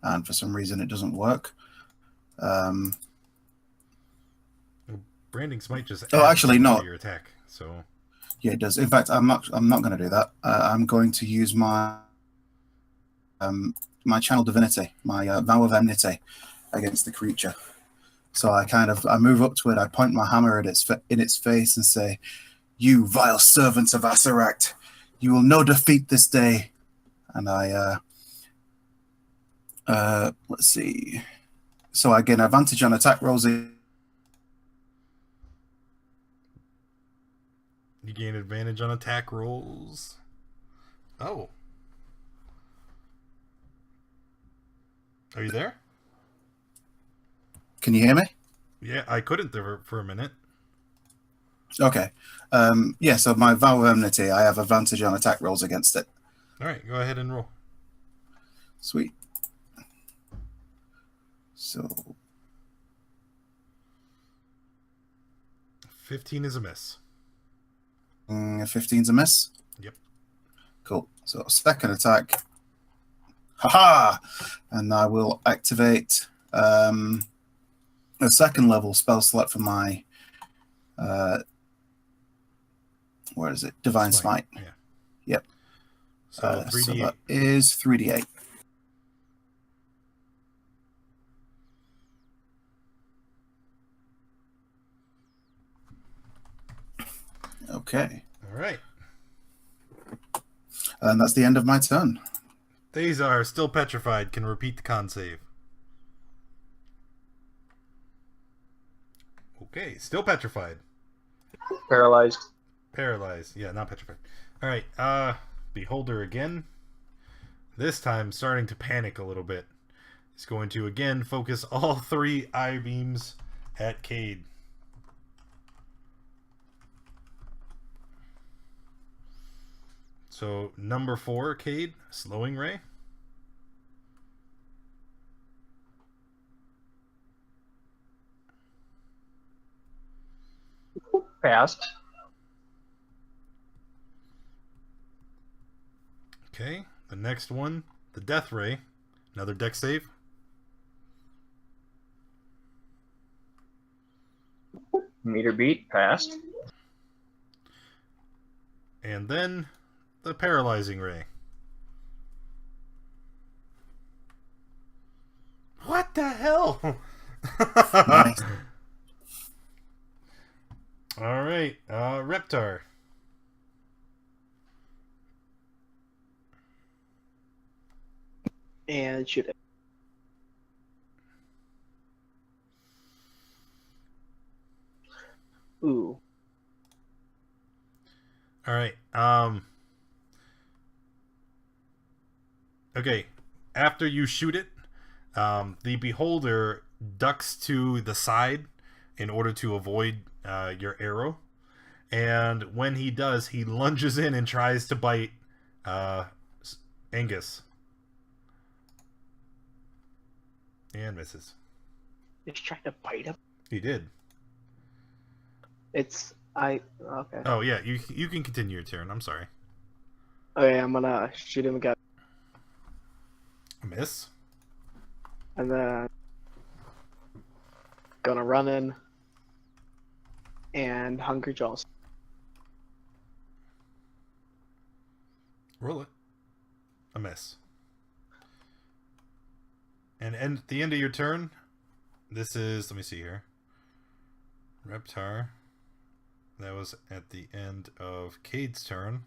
And for some reason it doesn't work. Branding Smite just Oh, actually, no. your attack. So Yeah, it does. In fact, I'm not going to do that. I'm going to use my my channel divinity, my vow of enmity against the creature. So I move up to it. I point my hammer at in its face and say, "You vile servants of Asarak, you will no defeat this day." And let's see. So I gain advantage on attack rolls. You gain advantage on attack rolls. Oh. Are you there? Can you hear me? Yeah, I couldn't there for a minute. Okay. Yeah, so my vow of enmity, I have advantage on attack rolls against it. All right, go ahead and roll. Sweet. So 15 is a miss. 15's a miss? Yep. Cool. So second attack. Haha! And I will activate a second level spell slot for my where is it? Divine Smite. Yeah. Yep. So 3d8. So that is 3d8. Okay. All right. And that's the end of my turn. These are still petrified. Can repeat the con save. Okay, still petrified. Paralyzed. Paralyzed. Yeah, not petrified. All right. Beholder again. This time starting to panic a little bit. He's going to again focus all 3 eye beams at Cade. So number 4, Cade, slowing ray. Passed. Okay, the next one, the death ray. Another dex save. Meter beat. Passed. And then the paralyzing ray. What the hell? Nice. All right, Reptar. And shoot it. Ooh. All right. Okay. After you shoot it, the beholder ducks to the side in order to avoid your arrow, and when he does, he lunges in and tries to bite Angus, and misses. Just trying to bite him. He did. Okay. Oh yeah, you can continue your turn. I'm sorry. Okay, I'm gonna shoot him again. Miss. And then gonna run in and Hungry Jaws. Roll it. A miss. And at the end of your turn, this is, let me see here. Reptar. That was at the end of Cade's turn.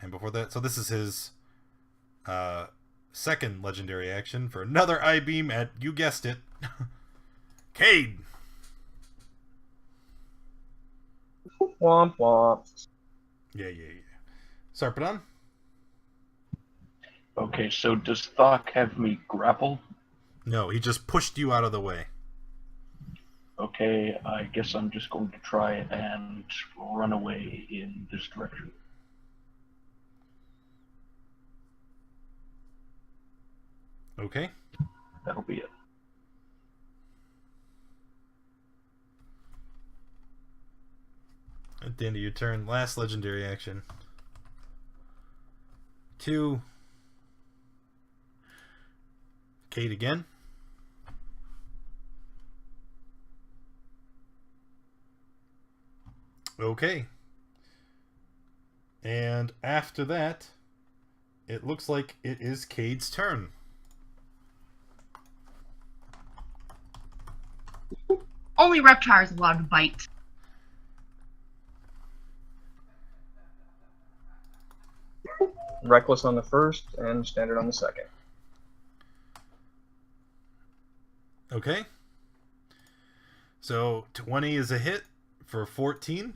And before that, so this is his second legendary action for another eye beam at, you guessed it, Cade. Womp womp. Yeah. Sarpedon? Okay, so does Thok have me grappled? No, he just pushed you out of the way. Okay, I guess I'm just going to try and run away in this direction. Okay. That'll be it. At the end of your turn, last legendary action. 2. Cade again. Okay. And after that, it looks like it is Cade's turn. Only Reptar is allowed to bite. Reckless on the first and standard on the second. Okay. So 20 is a hit for 14.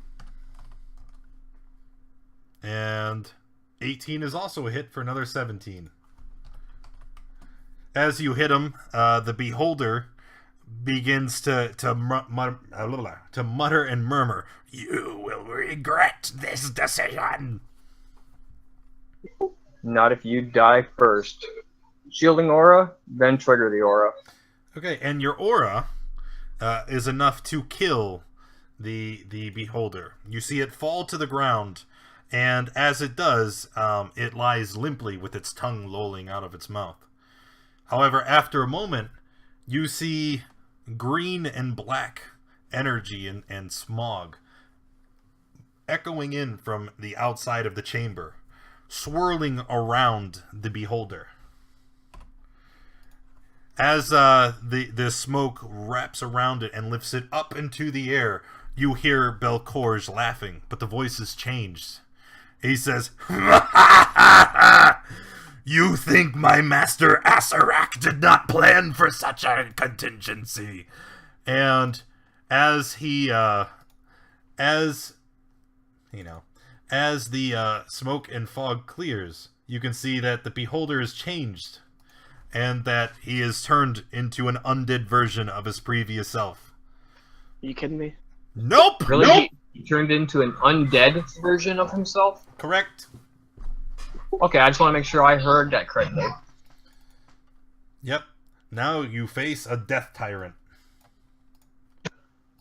And 18 is also a hit for another 17. As you hit him, the beholder begins to mutter and murmur, "You will regret this decision." Not if you die first. Shielding aura, then trigger the aura. Okay, and your aura is enough to kill the beholder. You see it fall to the ground, and as it does, it lies limply with its tongue lolling out of its mouth. However, after a moment, you see green and black energy and smog echoing in from the outside of the chamber, swirling around the beholder. As the smoke wraps around it and lifts it up into the air, you hear Belchorzh laughing, but the voice has changed. He says, "You think my master Asarak did not plan for such a contingency?" And as the smoke and fog clears, you can see that the beholder is changed, and that he is turned into an undead version of his previous self. Are you kidding me? Nope! Really? Nope! He turned into an undead version of himself? Correct. Okay, I just want to make sure I heard that correctly. Yep. Now you face a death tyrant.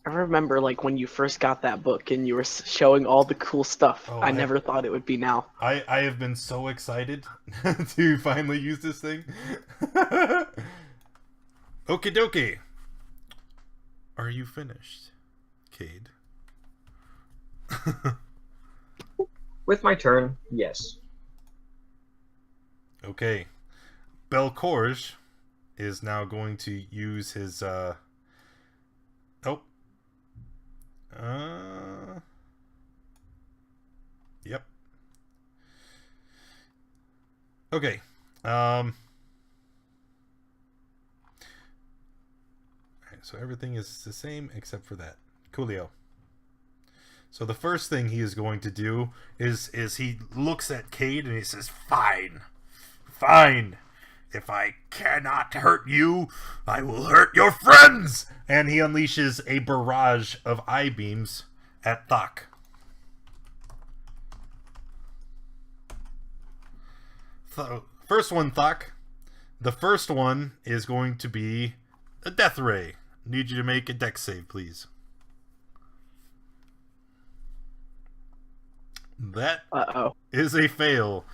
I remember like when you first got that book and you were showing all the cool stuff. Oh, I never thought it would be now. I have been so excited to finally use this thing. Okie dokie. Are you finished, Cade? With my turn, yes. Okay. Belchorzh is now going to use his Yep. Okay. Alright, so everything is the same except for that. Coolio. So the first thing he is going to do is he looks at Cade and he says, "Fine. Fine. If I cannot hurt you, I will hurt your friends!" And he unleashes a barrage of eye beams at Thok. First one, Thok. The first one is going to be a death ray. Need you to make a dex save, please. That is a fail.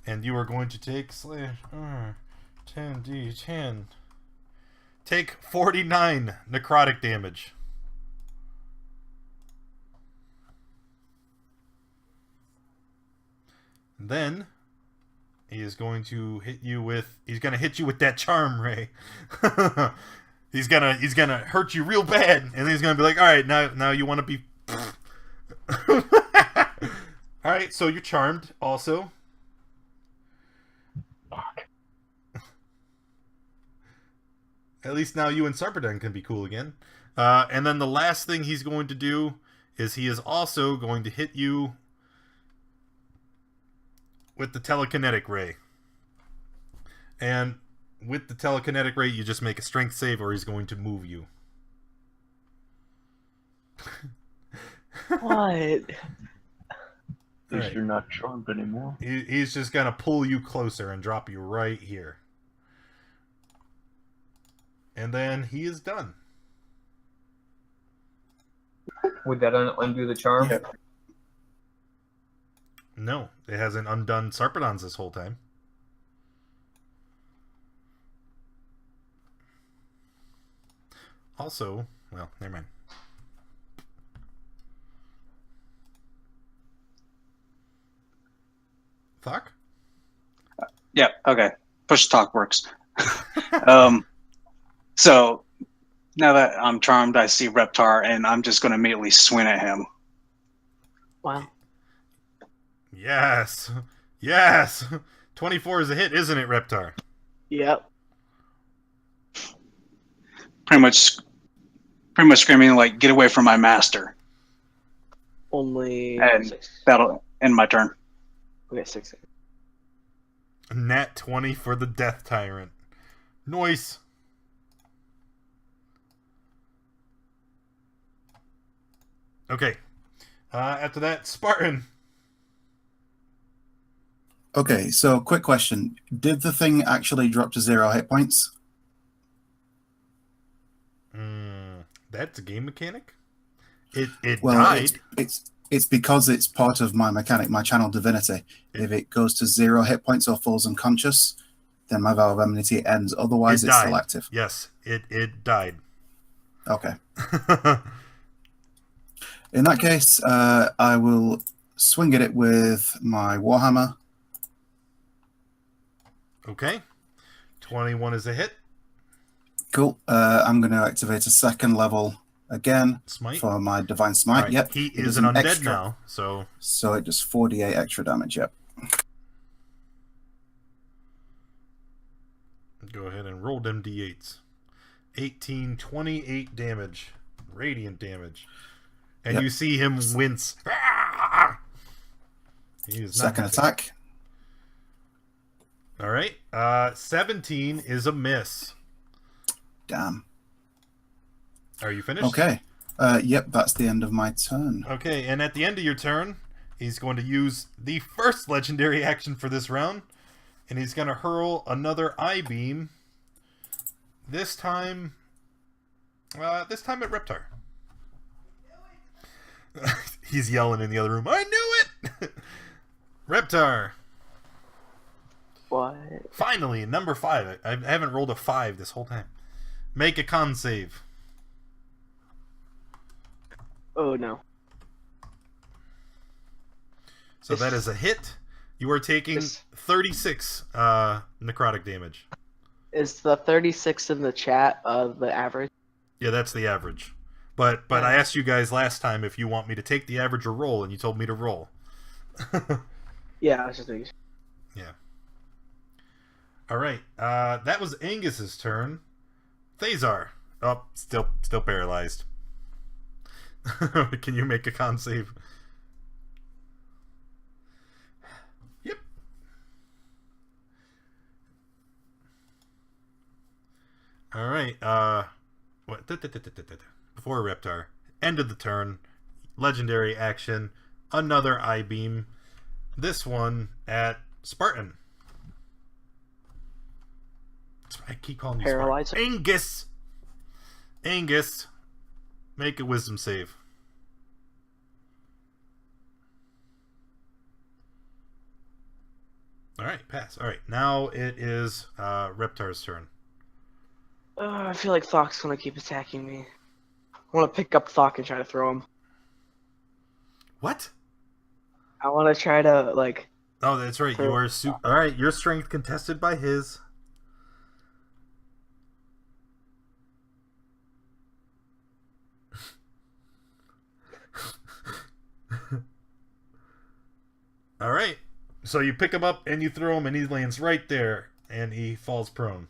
And you are going to take slash 10d10. Take 49 necrotic damage. Then he is going to hit you with that charm ray. he's gonna hurt you real bad, and then he's gonna be like, "All right, now you want to be." All right, so you're charmed also. Fuck. At least now you and Sarpedon can be cool again. And then the last thing he's going to do is he is also going to hit you with the telekinetic ray. And with the telekinetic ray, you just make a strength save or he's going to move you. What? At least you're not charmed anymore. He's just going to pull you closer and drop you right here. And then he is done. Would that undo the charm? Yeah. No, it hasn't undone Sarpedon's this whole time. Also, well, never mind. Thok? Yeah, okay. Push to talk works. So now that I'm charmed, I see Reptar, and I'm just going to immediately swing at him. Wow. Yes. Yes. 24 is a hit, isn't it, Reptar? Yep. Pretty much screaming like, "Get away from my master!" Only And 6. that'll end my turn. Okay, 6. Nat 20 for the Death Tyrant. Nice. Okay. After that, Spartan. Okay, so quick question. Did the thing actually drop to 0 hit points? That's a game mechanic? It Well, died. it's because it's part of my mechanic, my channel divinity. If it goes to 0 hit points or falls unconscious, then my vow of enmity ends. Otherwise, it's died. still active. Yes, it died. Okay. In that case, I will swing at it with my Warhammer. Okay. 21 is a hit. Cool. I'm going to activate a second level again Smite. for my Divine Smite. Right. Yep. He It is does an undead extra. now, so... So it does 48 extra damage, yep. Go ahead and roll them d8s. 18, 28 damage. Radiant damage. And Yep. you see him wince. He is not Second happy. attack. All right. 17 is a miss. Damn. Are you finished? Okay. Yep, that's the end of my turn. Okay, and at the end of your turn, he's going to use the first legendary action for this round, and he's going to hurl another I-beam. This time at Reptar. He's yelling in the other room. I knew it! Reptar. What? Finally, number 5. I haven't rolled a 5 this whole time. Make a con save. Oh no. So that is a hit. You are taking 36 necrotic damage. Is the 36 in the chat the average? Yeah, that's the average. But I asked you guys last time if you want me to take the average or roll, and you told me to roll. Yeah, I was just thinking. Yeah. All right. That was Angus's turn. Thazar. Oh, still paralyzed. Can you make a con save? Yep. All right. What? Before Reptar. End of the turn. Legendary action. Another I-beam. This one at Spartan. I keep calling you Paralyzer. Spartan. Angus. Make a wisdom save. Alright, pass. Alright, now it is Reptar's turn. I feel like Thok's gonna keep attacking me. I want to pick up Thok and try to throw him. What? I want to try to, like... Oh, that's right. You are Alright, your strength contested by his. Alright. So you pick him up and you throw him and he lands right there and he falls prone.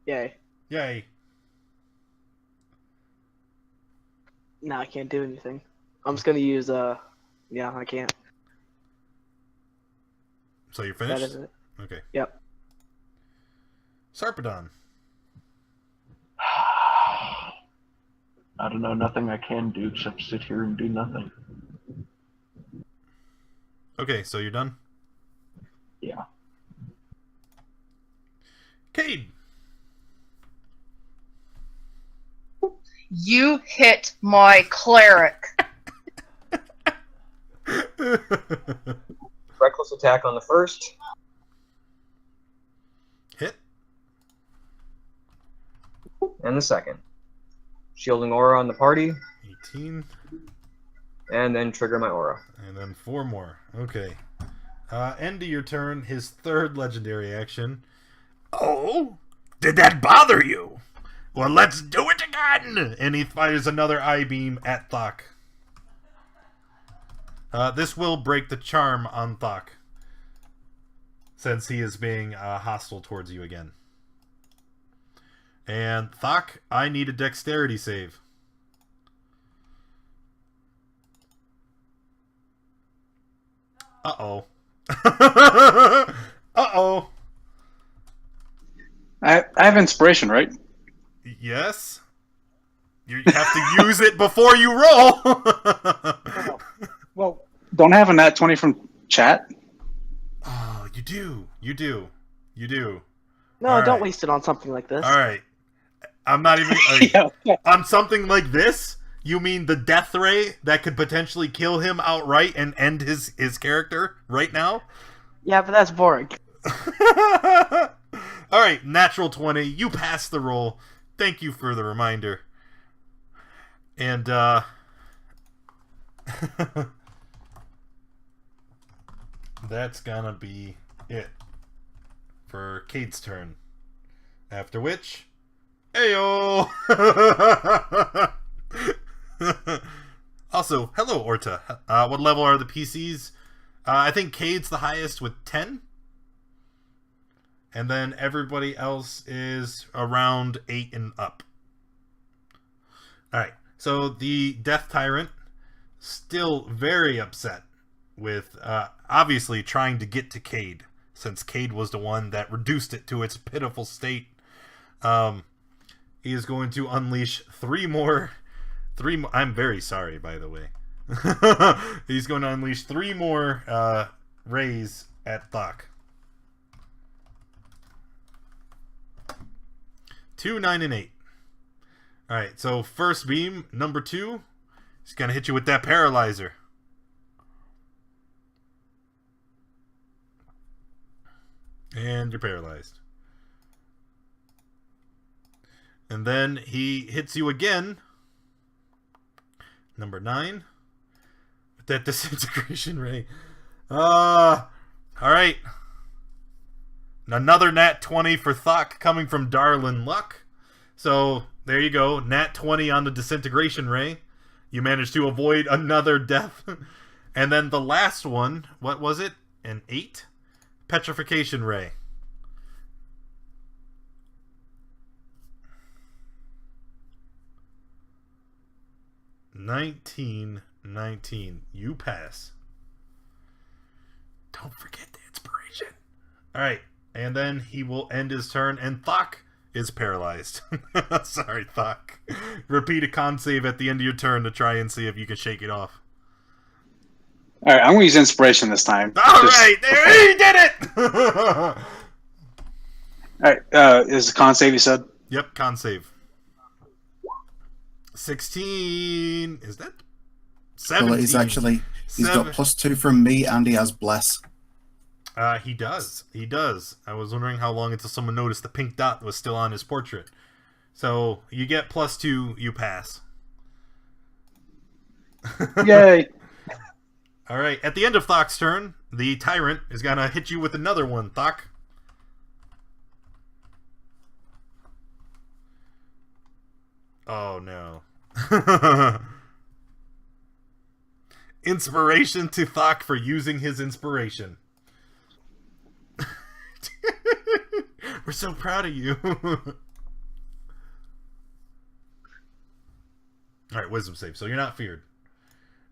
Yay. Yay. No, I can't do anything. I'm just gonna use, yeah, I can't. So you're finished? That is it. Okay. Yep. Sarpedon. I don't know, nothing I can do except sit here and do nothing. Okay, so you're done? Yeah. Cade. You hit my cleric. Reckless attack on the first. Hit. And the second. Shielding aura on the party. 18. And then trigger my aura. And then 4 more. Okay. End of your turn, his third legendary action. Oh, did that bother you? Well, let's do it again! And he fires another I-beam at Thok. This will break the charm on Thok, since he is being hostile towards you again. And Thok, I need a dexterity save. Uh-oh. Uh-oh. I have inspiration, right? Yes. You have to use it before you roll. Well, don't I have a nat 20 from chat? Oh, you do. You do. You do. No, All don't right. waste it on something like this. All right. I'm not even... Yeah. On something like this? You mean the death ray that could potentially kill him outright and end his character right now? Yeah, but that's boring. All right, natural 20. You passed the roll. Thank you for the reminder. And, that's gonna be it for Cade's turn. After which, Ayo! Also, hello, Orta. What level are the PCs? I think Cade's the highest with 10. And then everybody else is around 8 and up. Alright, so the Death Tyrant, still very upset with, obviously trying to get to Cade, since Cade was the one that reduced it to its pitiful state. He is going to unleash three more... I'm very sorry, by the way. He's going to unleash 3 more rays at Thok. 2, 9, and 8. Alright, so first beam, number 2. He's going to hit you with that paralyzer. And you're paralyzed. And then he hits you again. Number 9. With that disintegration ray. Alright. Another nat 20 for Thok coming from Darlin Luck. So, there you go. Nat 20 on the disintegration ray. You managed to avoid another death. And then the last one, what was it? An 8? Petrification ray. $19. You pass. Don't forget the inspiration. Alright. And then he will end his turn, and Thok is paralyzed. Sorry, Thok. Repeat a con save at the end of your turn to try and see if you can shake it off. Alright, I'm going to use inspiration this time. Alright, there he did it! Alright, is the con save you said? Yep, con save. 16. Is that 17? Well, he's got +2 from me, and he has bless. He does. He does. I was wondering how long until someone noticed the pink dot was still on his portrait. So, you get +2, you pass. Yay! Alright, at the end of Thok's turn, the Tyrant is gonna hit you with another one, Thok. Oh no. Inspiration to Thok for using his inspiration. We're so proud of you. Alright, wisdom save. So you're not feared.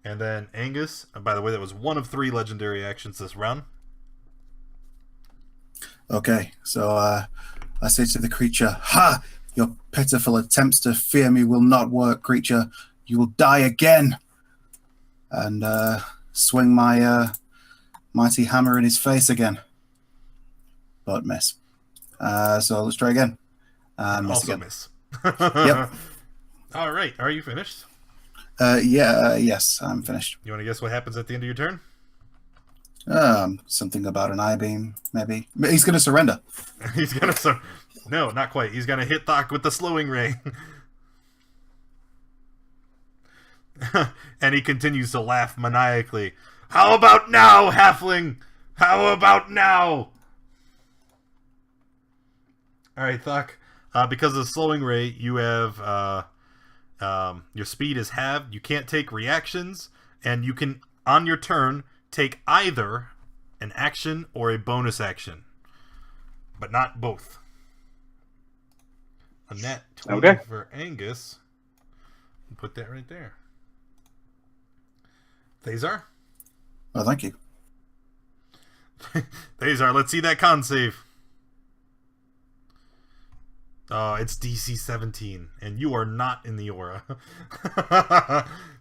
And then Angus, by the way, that was 1 of 3 legendary actions this round. Okay, so I say to the creature, "Ha! Your pitiful attempts to fear me will not work, creature. You will die again." And swing my mighty hammer in his face again. But miss. So let's try again. And miss Also again. miss. Yep. Alright, are you finished? Yes, I'm finished. You want to guess what happens at the end of your turn? Something about an I-beam, maybe. But he's going to surrender. He's gonna no, not quite. He's gonna hit Thok with the slowing ray. And he continues to laugh maniacally. How about now, halfling? How about now? Alright, Thuck. Because of the slowing rate, you have your speed is halved. You can't take reactions, and you can, on your turn, take either an action or a bonus action, but not both. A nat 20 Okay. for Angus. Put that right there. Thazar? Oh, thank you. Thazar, let's see that con save. Oh, it's DC 17, and you are not in the aura.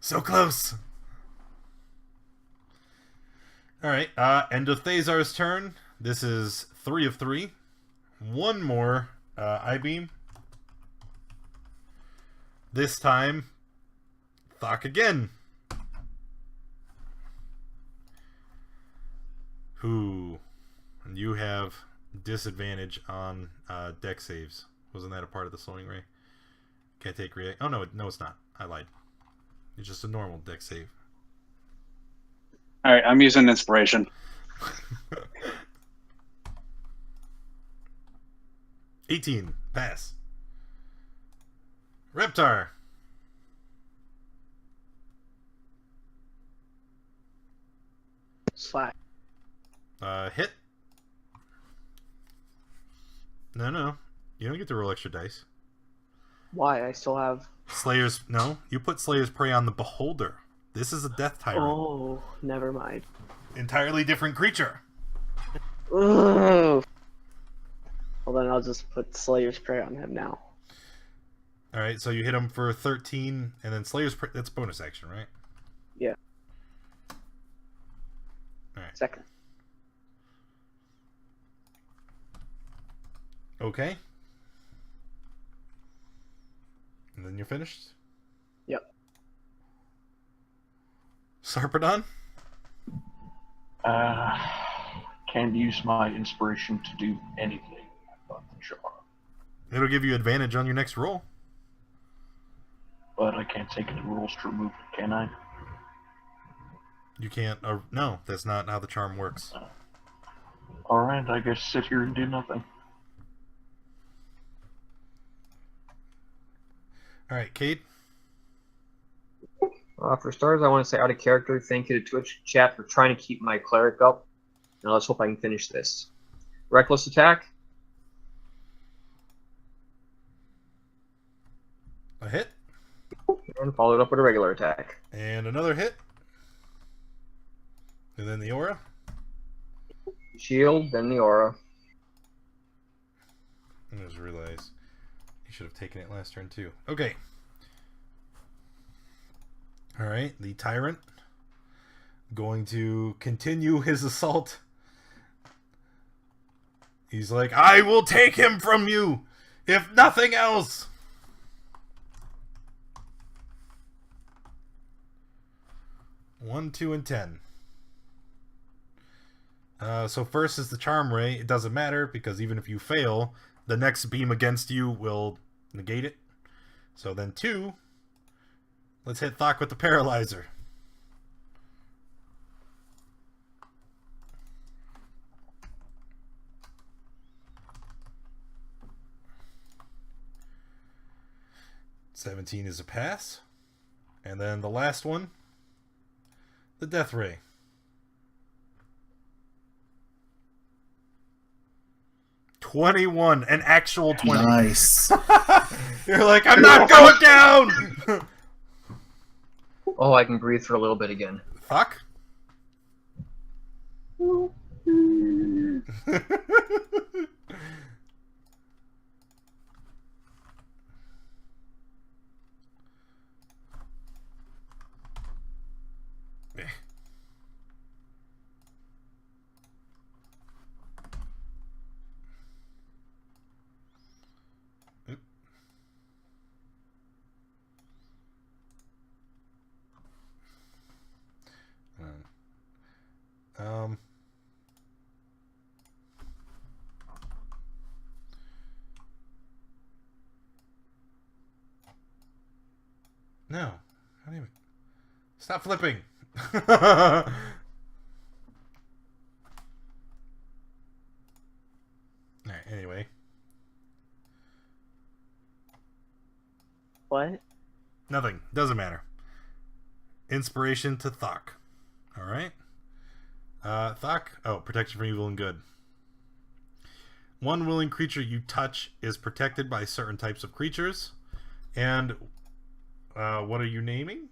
So close. Alright, end of Thazar's turn. This is 3 of 3. One more I-beam. This time, Thok again. Who? And you have disadvantage on deck saves. Wasn't that a part of the slowing ray? Can't take react. Oh no, no, it's not. I lied. It's just a normal deck save. All right, I'm using inspiration. 18. Pass. Reptar. Slack. Hit. No. You don't get to roll extra dice. Why? I still have. Slayer's... No, you put Slayer's Prey on the Beholder. This is a Death Tyrant. Oh, never mind. Entirely different creature. Ugh. Well, then I'll just put Slayer's Prey on him now. Alright, so you hit him for 13, and then Slayer's Prey... That's bonus action, right? Yeah. Alright. Second. Okay. And then you're finished? Yep. Sarpedon? Can't use my inspiration to do anything about the charm. It'll give you advantage on your next roll. But I can't take any rolls to remove it, can I? You can't... no, that's not how the charm works. Alright, I guess sit here and do nothing. Alright, Kate? For starters, I want to say out of character, thank you to Twitch chat for trying to keep my cleric up. Now let's hope I can finish this. Reckless attack. A hit. And followed up with a regular attack. And another hit. And then the aura. Shield, then the aura. I just realized you should have taken it last turn too. Okay. Alright, the Tyrant. Going to continue his assault. He's like, I will take him from you, if nothing else. One, 2, and 10. So first is the Charm Ray. It doesn't matter, because even if you fail, the next beam against you will negate it. So then 2. Let's hit Thok with the Paralyzer. $17 is a pass. And then the last one, the Death Ray. $21, an actual 20. Nice. You're like, I'm not going down! Oh, I can breathe for a little bit again. Fuck. No. How do you... Stop flipping. anyway. What? Nothing. Doesn't matter. Inspiration to Thok. Alright. Thok. Oh, protection from evil and good. One willing creature you touch is protected by certain types of creatures. And what are you naming?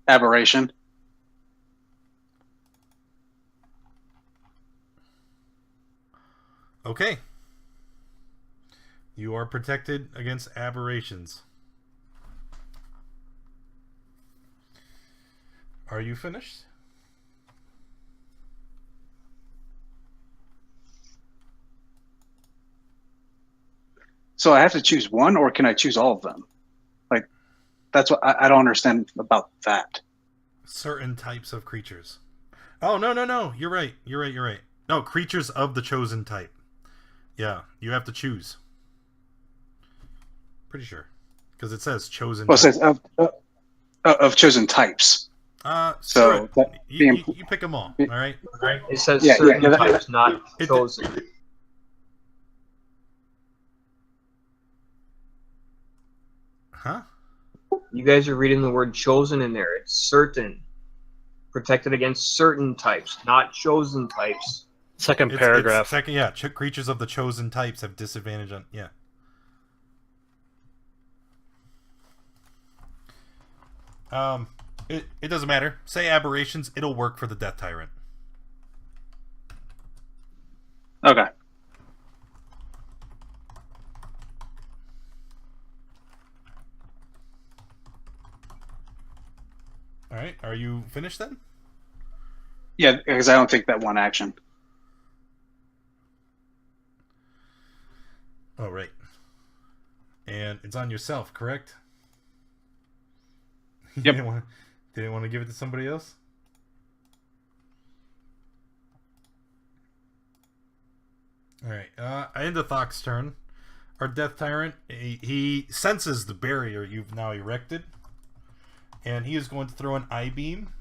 Aberration. Okay. You are protected against aberrations. Are you finished? So I have to choose one, or can I choose all of them? Like, that's what I don't understand about that. Certain types of creatures. Oh, no. You're right. No, creatures of the chosen type. Yeah, you have to choose. Pretty sure. Because it says chosen Well, it type. says of chosen types. So that you pick them all, all right? It says Yeah, certain yeah, types, not It- chosen. Huh? You guys are reading the word chosen in there. It's certain. Protected against certain types, not chosen types. Second It's paragraph. second, yeah. Creatures of the chosen types have disadvantage on. Yeah. It doesn't matter. Say aberrations. It'll work for the Death Tyrant. Okay. All right. Are you finished then? Yeah, because I don't take that one action. Oh, right. And it's on yourself, correct? You Yep. didn't want to give it to somebody else? Alright, end of Thok's turn. Our Death Tyrant, he senses the barrier you've now erected. And he is going to throw an I-beam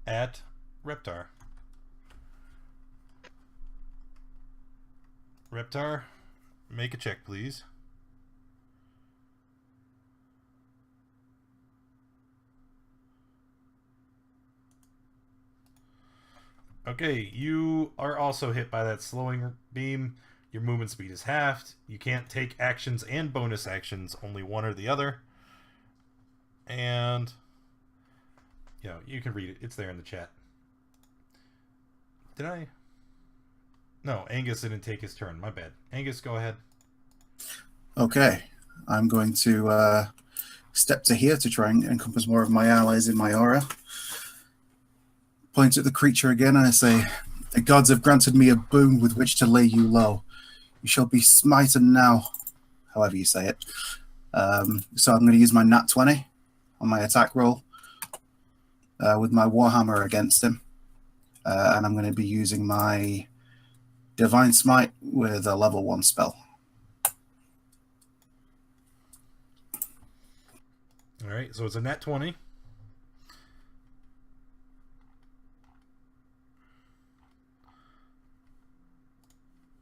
at Reptar. Reptar, make a check, please. Okay, you are also hit by that slowing beam. Your movement speed is halved. You can't take actions and bonus actions, only one or the other. And, you know, you can read it. It's there in the chat. Did I? No, Angus didn't take his turn. My bad. Angus, go ahead. Okay, I'm going to step to here to try and encompass more of my allies in my aura. Point at the creature again and I say, "The gods have granted me a boon with which to lay you low. You shall be smitten now," however you say it. So I'm going to use my nat 20 on my attack roll with my Warhammer against him. And I'm going to be using my Divine Smite with a level 1 spell. Alright, so it's a nat 20.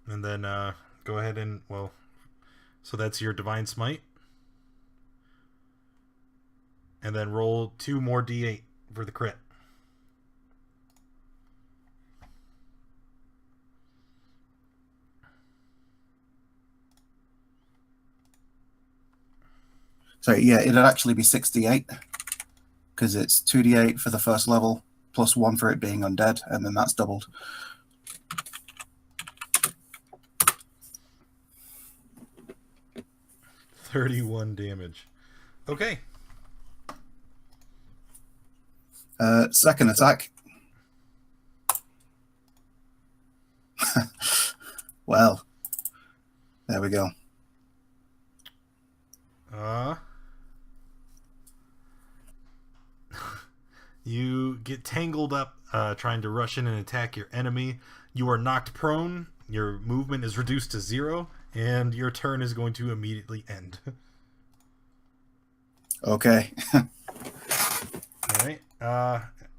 And then go ahead and, well, so that's your Divine Smite. And then roll 2 more d8 for the crit. So yeah, it'd actually be 68 because it's 2d8 for the first level plus 1 for it being undead, and then that's doubled. $31 damage. Okay. Second attack. Well, there we go. You get tangled up trying to rush in and attack your enemy. You are knocked prone. Your movement is reduced to 0, and your turn is going to immediately end. Okay. Alright.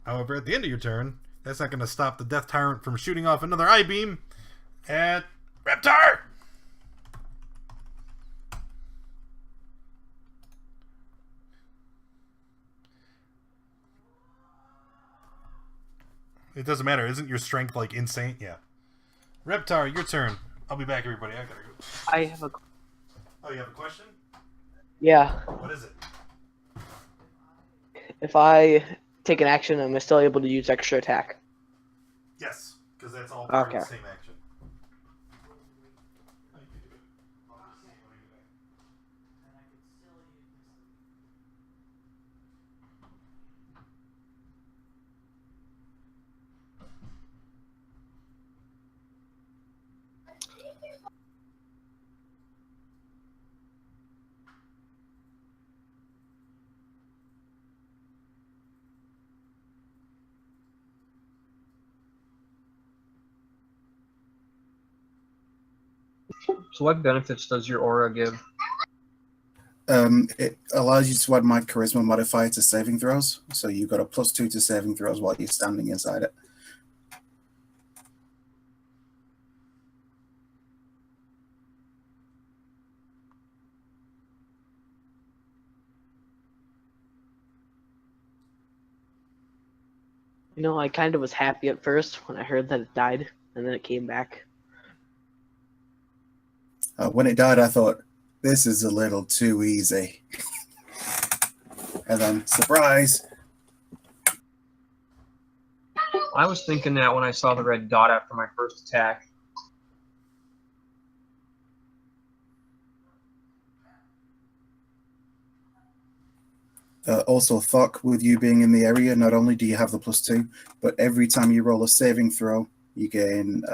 However, at the end of your turn, that's not going to stop the Death Tyrant from shooting off another I-beam. And Reptar! It doesn't matter. Isn't your strength like insane? Yeah. Reptar, your turn. I'll be back, everybody. I gotta go. I have a. Oh, you have a question? Yeah. What is it? If I take an action, am I still able to use extra attack? Yes, because that's all part Okay. of the same action. So what benefits does your aura give? It allows you to add my charisma modifier to saving throws, so you've got a +2 to saving throws while you're standing inside it. You know, I kind of was happy at first when I heard that it died, and then it came back. When it died, I thought, this is a little too easy. And then, surprise! I was thinking that when I saw the red dot after my first attack. Also, Thok, with you being in the area, not only do you have the +2, but every time you roll a saving throw, you gain...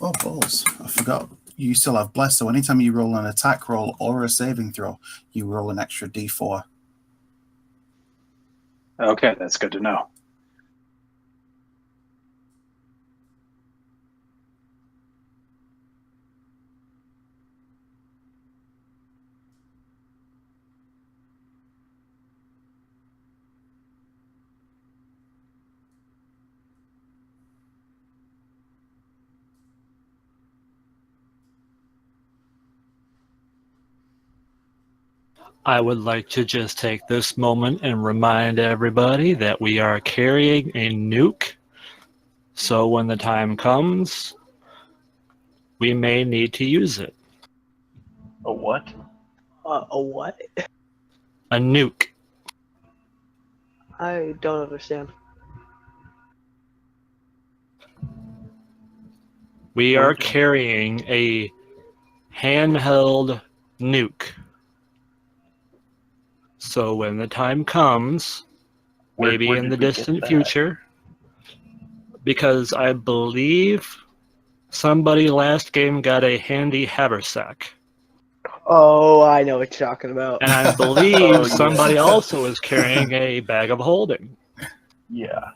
Oh, balls. I forgot. You still have Bless, so anytime you roll an attack roll or a saving throw, you roll an extra d4. Okay, that's good to know. I would like to just take this moment and remind everybody that we are carrying a nuke. So when the time comes, we may need to use it. A what? A what? A nuke. I don't understand. We are carrying a handheld nuke. So when the time comes, maybe Where in did the we get distant that? future, because I believe somebody last game got a handy haversack. Oh, I know what you're talking about. And I believe Oh, yeah. somebody also is carrying a bag of holding. Yeah.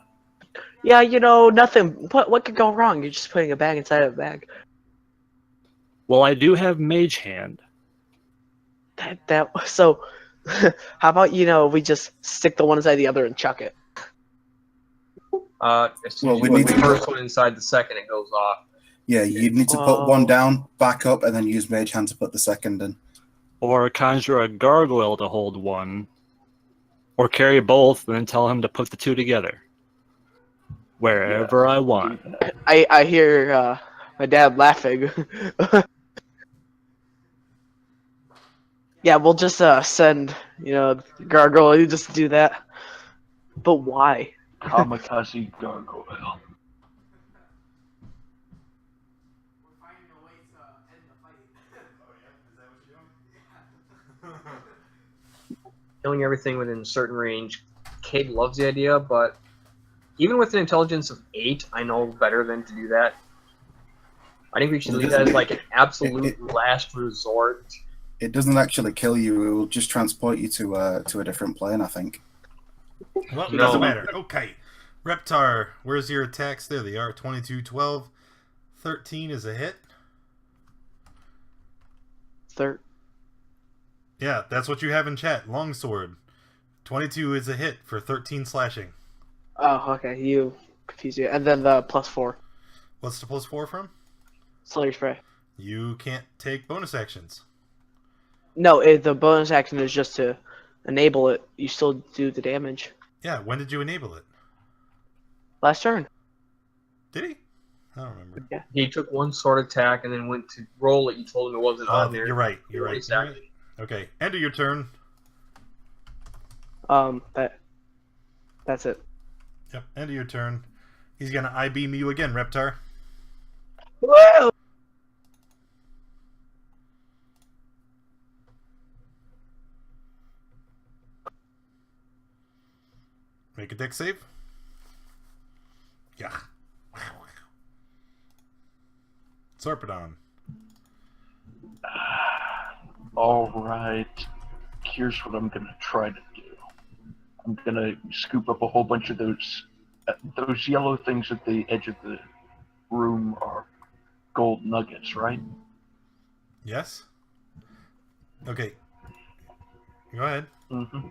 Yeah, you know, nothing. What could go wrong? You're just putting a bag inside of a bag. Well, I do have Mage Hand. So, how about, you know, we just stick the one inside the other and chuck it? As soon Well, as we you put need the to- first one inside the second, it goes off. Yeah, you need to put one down, back up, and then use Mage Hand to put the second in. Or conjure a gargoyle to hold one. Or carry both and then tell him to put the two together. Wherever I want. I hear my dad laughing. Yeah, we'll just send, you know, Gargoyle, you just do that. But why? Kamikaze gargoyle. Killing everything within a certain range. Cade loves the idea, but even with an intelligence of 8, I know better than to do that. I think we should leave that as like an absolute last resort. It doesn't actually kill you, it will just transport you to a different plane, I think. Well, it No. doesn't matter. Okay. Reptar, where's your attacks? There they are. 22, 12. 13 is a hit. Yeah, that's what you have in chat. Longsword. 22 is a hit for 13 slashing. Oh, okay, you confuse you. And then the +4. What's the +4 from? Slayer Spray. You can't take bonus actions. No, the bonus action is just to enable it. You still do the damage. Yeah, when did you enable it? Last turn. Did he? I don't remember. Yeah. He took one sword attack and then went to roll it. You told him it wasn't on there. You're right. You're right. Release You're right. action. Okay, end of your turn. That's it. Yep, end of your turn. He's gonna I-beam you again, Reptar. Whoa! Make a deck save. Yeah. Sarpedon. All right. Here's what I'm gonna try to do. I'm gonna scoop up a whole bunch of those yellow things at the edge of the room are gold nuggets, right? Yes? Okay. Go ahead. Mm-hmm.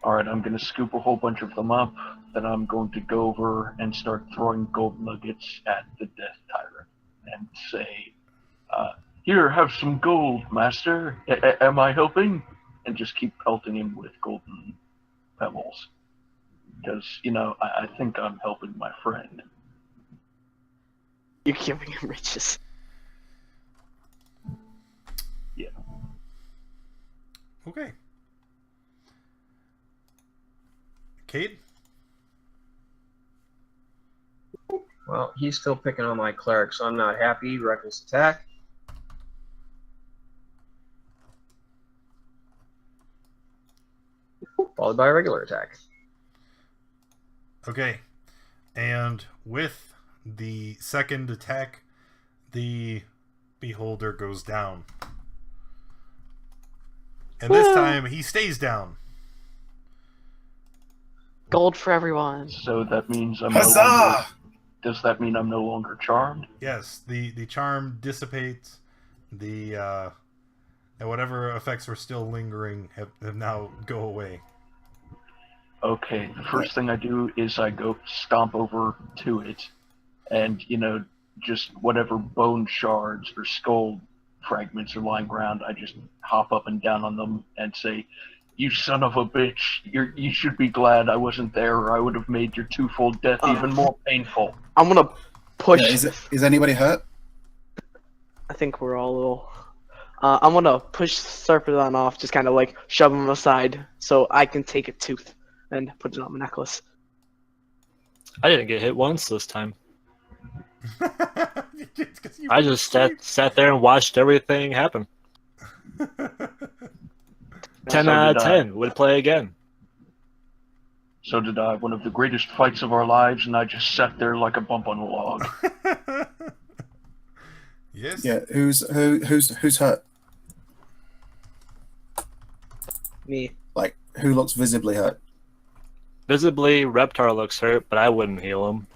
Alright, I'm going to scoop a whole bunch of them up, then I'm going to go over and start throwing gold nuggets at the Death Tyrant and say, here, have some gold, master. Am I helping? And just keep pelting him with golden pebbles. Because, I think I'm helping my friend. You're giving him riches. Yeah. Okay. Cade? Well, he's still picking on my cleric, so I'm not happy. Reckless attack. Followed by a regular attack. Okay. And with the second attack, the beholder goes down. And this time, he stays down. Gold for everyone. So that means I'm Huzzah! no longer... Does that mean I'm no longer charmed? Yes, the charm dissipates. And whatever effects were still lingering have now go away. Okay, the first thing I do is I go stomp over to it, and, just whatever bone shards or skull fragments are lying around, I just hop up and down on them and say, "You son of a bitch, you should be glad I wasn't there, or I would have made your twofold death even more painful." I'm gonna push. Yeah, is anybody hurt? I think we're all a little. I'm gonna push Sarpedon off, just kind of like shove him aside, so I can take a tooth and put it on my necklace. I didn't get hit once this time. I just sat there and watched everything happen. 10 So out of did I. 10. Would play again. So did I. One of the greatest fights of our lives, and I just sat there like a bump on a log. Yes. Yeah, who's hurt? Me. Like, who looks visibly hurt? Visibly, Reptar looks hurt, but I wouldn't heal him.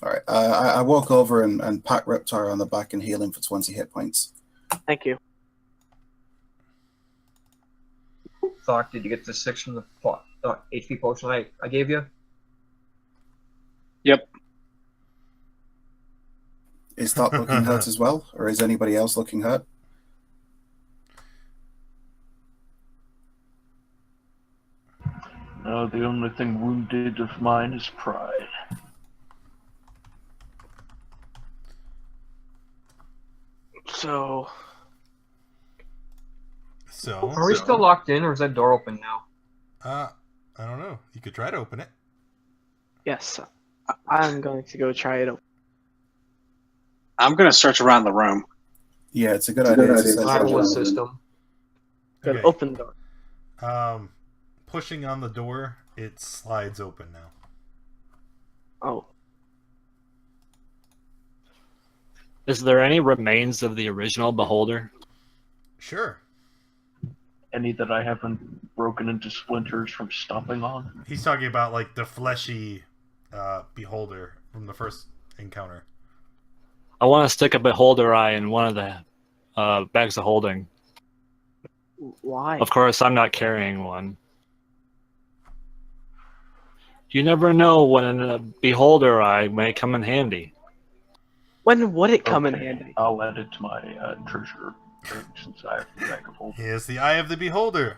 All right, I walk over and pat Reptar on the back and heal him for 20 hit points. Thank you. Thought, did you get the 6 from the HP potion I gave you? Yep. Is Thought looking hurt as well, or is anybody else looking hurt? No, the only thing wounded of mine is pride. So, Are we still locked in, or is that door open now? I don't know. You could try to open it. yes, I'm going to go try it. I'm going to search around the room. Yeah, it's a good idea. to set Survival up. system. Good. Okay. Open the door. Pushing on the door, it slides open now. Oh, Is there any remains of the original beholder? Sure. Any that I haven't broken into splinters from stomping on? He's talking about like the fleshy beholder from the first encounter. I want to stick a beholder eye in one of the bags of holding. why? Of course, I'm not carrying one. You never know when a beholder eye may come in handy. When would it come in Okay, handy? I'll add it to my treasure thing since I have the bag of holding. Here's the eye of the beholder.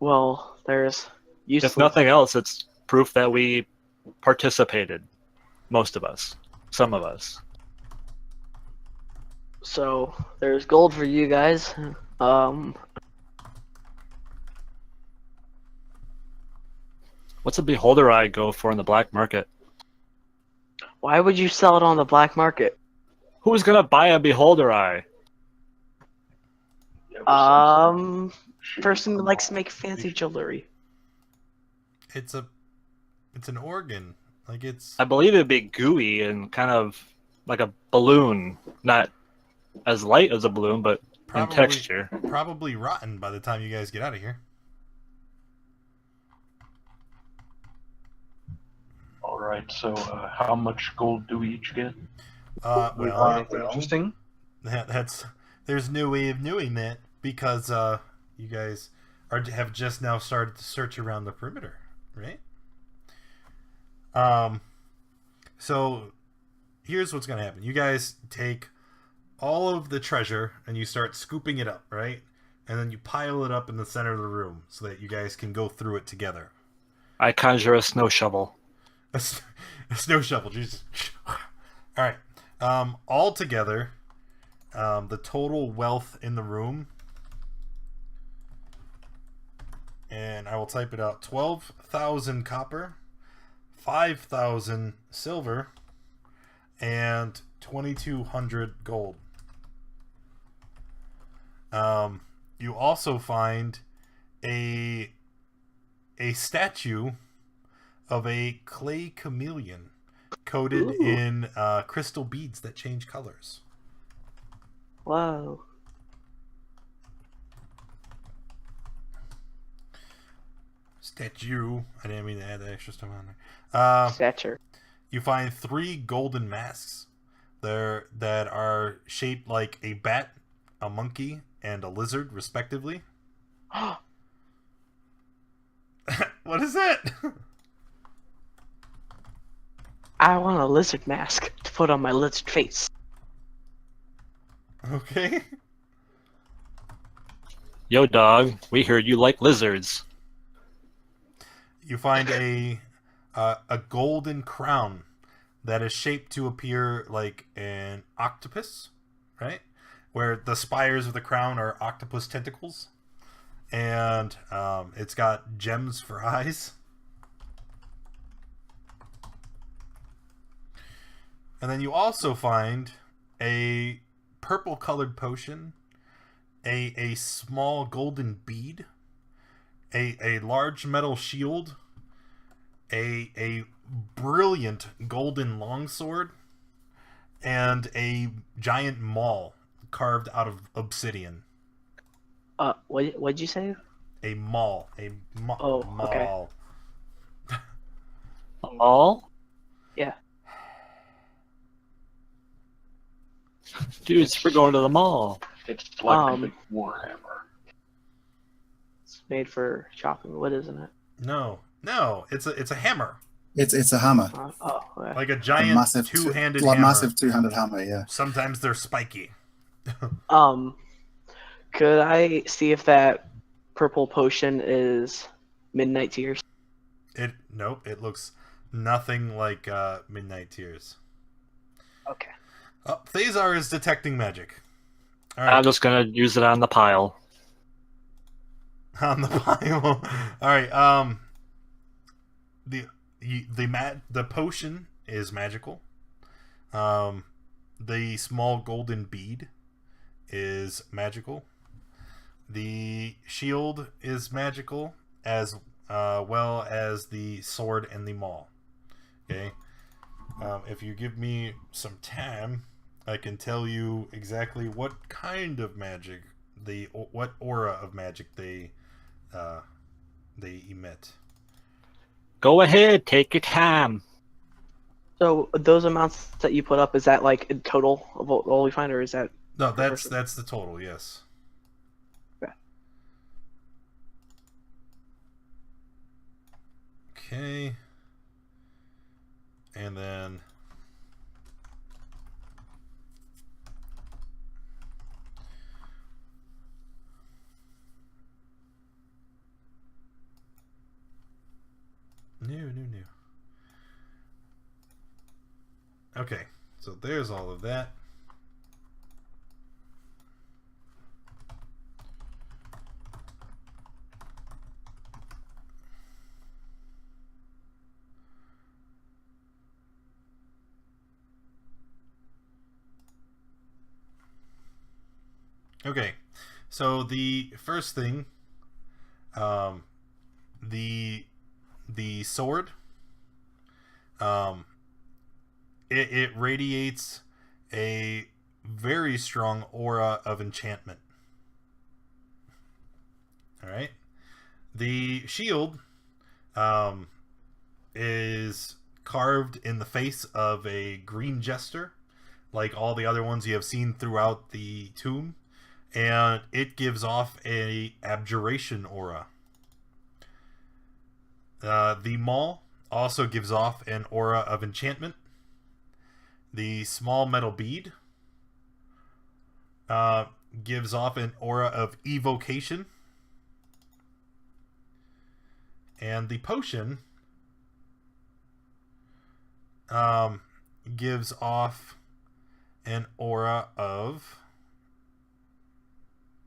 Well, there's useless. If nothing else, it's proof that we participated. Most of us. Some of us. So there's gold for you guys. What's a beholder eye go for in the black market? Why would you sell it on the black market? Who's gonna buy a beholder eye? Yeah, Person who likes to make fancy jewelry. It's an organ. Like it's I believe it'd be gooey and kind of like a balloon. Not as light as a balloon, but in texture. probably rotten by the time you guys get out of here. All right. So, how much gold do we each get? Well, Interesting. there's no way of knowing that because you guys have just now started to search around the perimeter, right? So here's what's gonna happen. You guys take all of the treasure and you start scooping it up, right? And then you pile it up in the center of the room so that you guys can go through it together. I conjure a snow shovel. A snow shovel, Jesus. All right. All together, the total wealth in the room, and I will type it out: 12,000 copper, 5,000 silver, and 2,200 gold. You also find a statue of a clay chameleon coated in crystal beads that change colors. Whoa. Statue. I didn't mean to add that extra stuff on there. Stature. You find 3 golden masks that are shaped like a bat, a monkey, and a lizard, respectively. What is that? I want a lizard mask to put on my lizard face. Okay. Yo, dog, we heard you like lizards. You find a golden crown that is shaped to appear like an octopus, right? Where the spires of the crown are octopus tentacles, and it's got gems for eyes. And then you also find a purple-colored potion, a small golden bead, a large metal shield, a brilliant golden longsword, and a giant maul carved out of obsidian. What'd you say? A maul. Oh, maul. okay. A mall? Yeah. Dudes, we're going to the mall. It's like a big warhammer. It's made for chopping wood, isn't it? No, it's a hammer. It's a hammer. Okay. Like a A giant massive two-handed hammer. massive two-handed hammer, yeah. Sometimes they're spiky. Could I see if that purple potion is Midnight Tears? Nope, it looks nothing like Midnight Tears. Okay. Thazar is detecting magic. All right. I'm just gonna use it on the pile. On the pile. All right. The potion is magical. The small golden bead is magical. The shield is magical, as well as the sword and the maul. Okay. If you give me some time, I can tell you exactly what kind of magic, what aura of magic they emit. Go ahead, take your time. So those amounts that you put up, is that like in total of all we find, or is that No, that's the total. Yes. Okay. Okay. And then new. Okay, so there's all of that. Okay, so the first thing, the sword, it radiates a very strong aura of enchantment. All right, the shield, is carved in the face of a green jester, like all the other ones you have seen throughout the tomb. And it gives off a abjuration aura. The maul also gives off an aura of enchantment. The small metal bead gives off an aura of evocation. And the potion gives off an aura of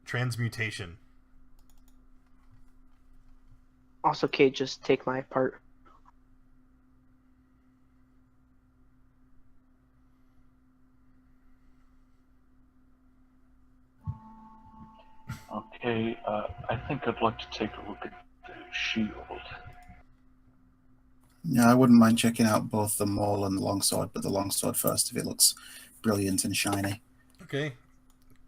transmutation. Also, Kate, just take my part. Okay, I think I'd like to take a look at the shield. Yeah, I wouldn't mind checking out both the maul and the longsword, but the longsword first if it looks brilliant and shiny. Okay.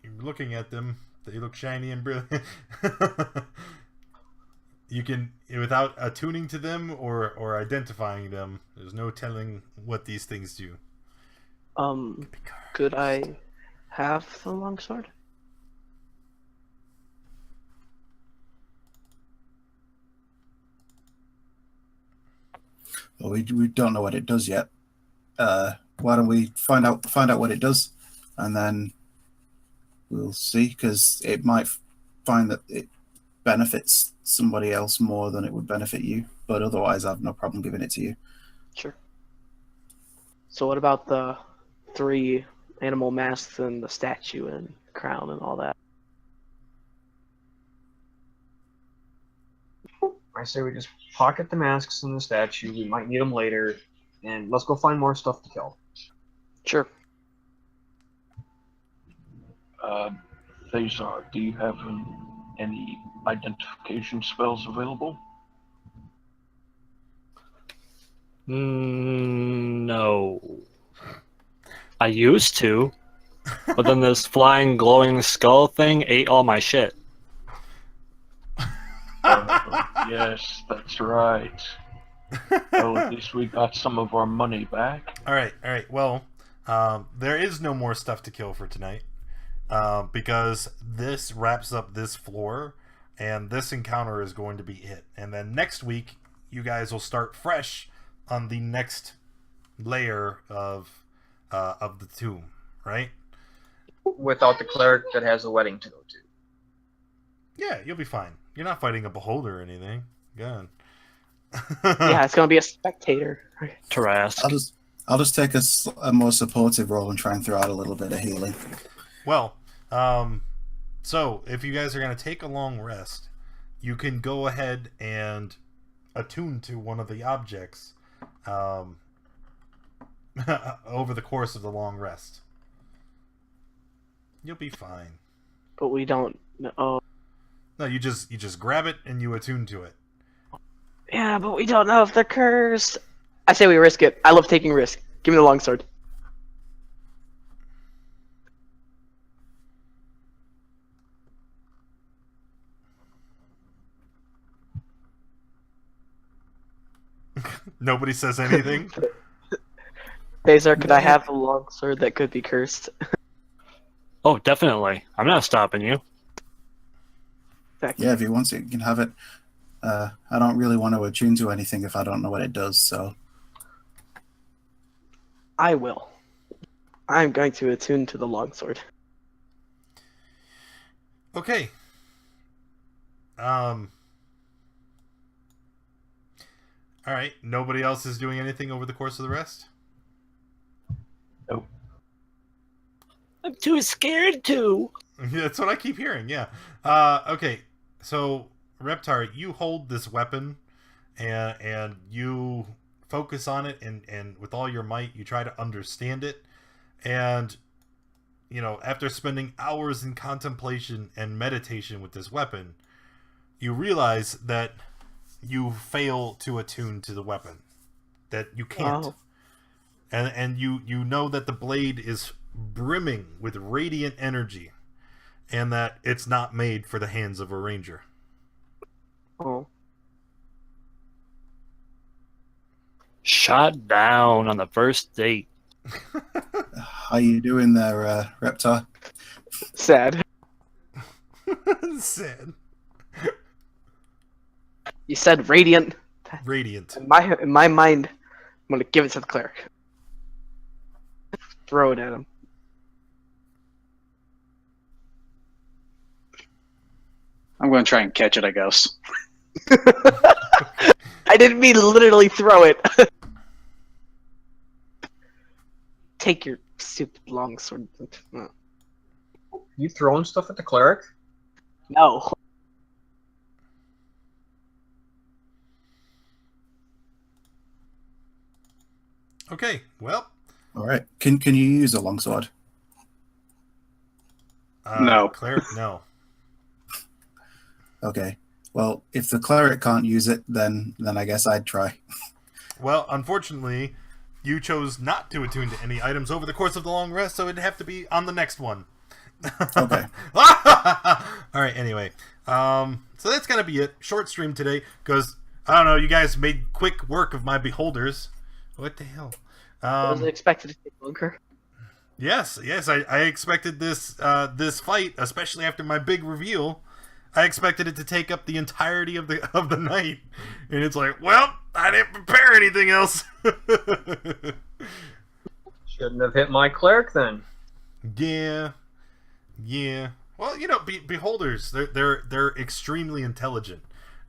You're looking at them. They look shiny and brilliant. You can, without attuning to them or identifying them, there's no telling what these things do. Could I have the longsword? Well, we don't know what it does yet. Why don't we find out what it does, and then we'll see, because it might find that it benefits somebody else more than it would benefit you. But otherwise, I've no problem giving it to you. Sure. So what about the 3 animal masks and the statue and crown and all that? I say we just pocket the masks and the statue. We might need them later, and let's go find more stuff to kill. Sure. Thazar, do you have any identification spells available? No. I used to, but then this flying glowing skull thing ate all my shit. Yes, that's right. Well, at least we got some of our money back. All right. Well, there is no more stuff to kill for tonight, because this wraps up this floor, and this encounter is going to be it. And then next week, you guys will start fresh on the next layer of the tomb, right? Without the cleric that has a wedding to go to. Yeah, you'll be fine. You're not fighting a beholder or anything. Good. Yeah, it's gonna be a spectator. Tarask. I'll just take a more supportive role and try and throw out a little bit of healing. Well, so if you guys are going to take a long rest, you can go ahead and attune to one of the objects over the course of the long rest. You'll be fine. But we don't know. No, you just grab it and you attune to it. Yeah, but we don't know if they're cursed. I say we risk it. I love taking risks. Give me the longsword. Nobody says anything. Thazar, could I have a longsword that could be cursed? Oh, definitely. I'm not stopping you. Yeah, if he wants it, you can have it. I don't really want to attune to anything if I don't know what it does, so... I will. I'm going to attune to the longsword. Okay. All right. Nobody else is doing anything over the course of the rest? Nope. I'm too scared to. That's what I keep hearing, yeah. Okay. So, Reptar, you hold this weapon and you focus on it and with all your might you try to understand it. And, you know, after spending hours in contemplation and meditation with this weapon, you realize that you fail to attune to the weapon. That you can't. Oh. And you know that the blade is brimming with radiant energy and that it's not made for the hands of a ranger. Oh. Shot down on the first date. How you doing there, Reptar? Sad. Sad. You said radiant. Radiant. In my mind, I'm gonna give it to the cleric. Throw it at him. I'm going to try and catch it, I guess. I didn't mean literally throw it. Take your stupid longsword. You throwing stuff at the cleric? No. Okay, well. All right. Can you use a longsword? No. Cleric, no. Okay. Well, if the cleric can't use it, then I guess I'd try. Well, unfortunately, you chose not to attune to any items over the course of the long rest, so it'd have to be on the next one. Okay. All right, anyway. So that's going to be it. Short stream today, because, I don't know, you guys made quick work of my beholders. What the hell? Was it expected to take longer? Yes, I expected this fight, especially after my big reveal. I expected it to take up the entirety of the night, and it's like, well, I didn't prepare anything else. Shouldn't have hit my cleric then. Yeah. Well, you know, beholders, they're extremely intelligent,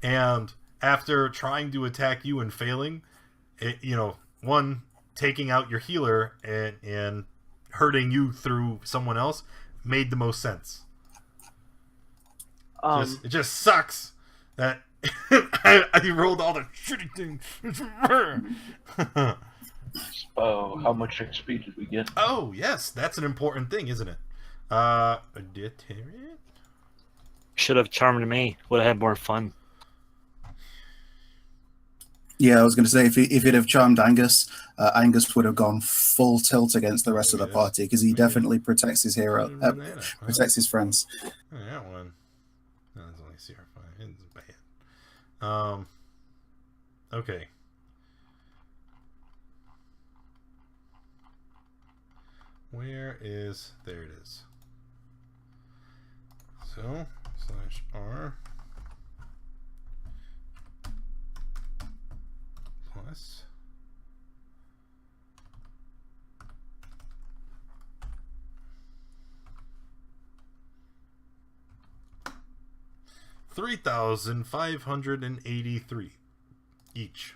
and after trying to attack you and failing, one, taking out your healer and hurting you through someone else made the most sense. It just sucks that I rolled all the shitty things. Oh, how much XP did we get? Oh, yes, that's an important thing, isn't it? Should have charmed me. Would have had more fun. Yeah, I was going to say, if he'd have charmed Angus, Angus would have gone full tilt against the rest of the party, because he definitely protects his hero, protects his friends. That one. That's only CR5. It's bad. Okay. Where is... There it is. So, /R plus 3,583 each.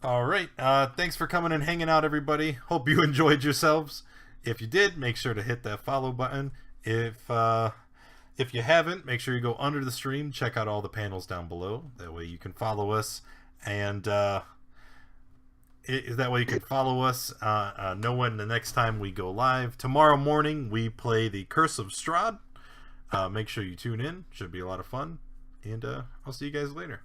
All right. Thanks for coming and hanging out, everybody. Hope you enjoyed yourselves. If you did, make sure to hit that follow button. If you haven't, make sure you go under the stream, check out all the panels down below. That way you can follow us, and that way you can follow us. Know when the next time we go live. Tomorrow morning we play the Curse of Strahd. Make sure you tune in. Should be a lot of fun, and I'll see you guys later.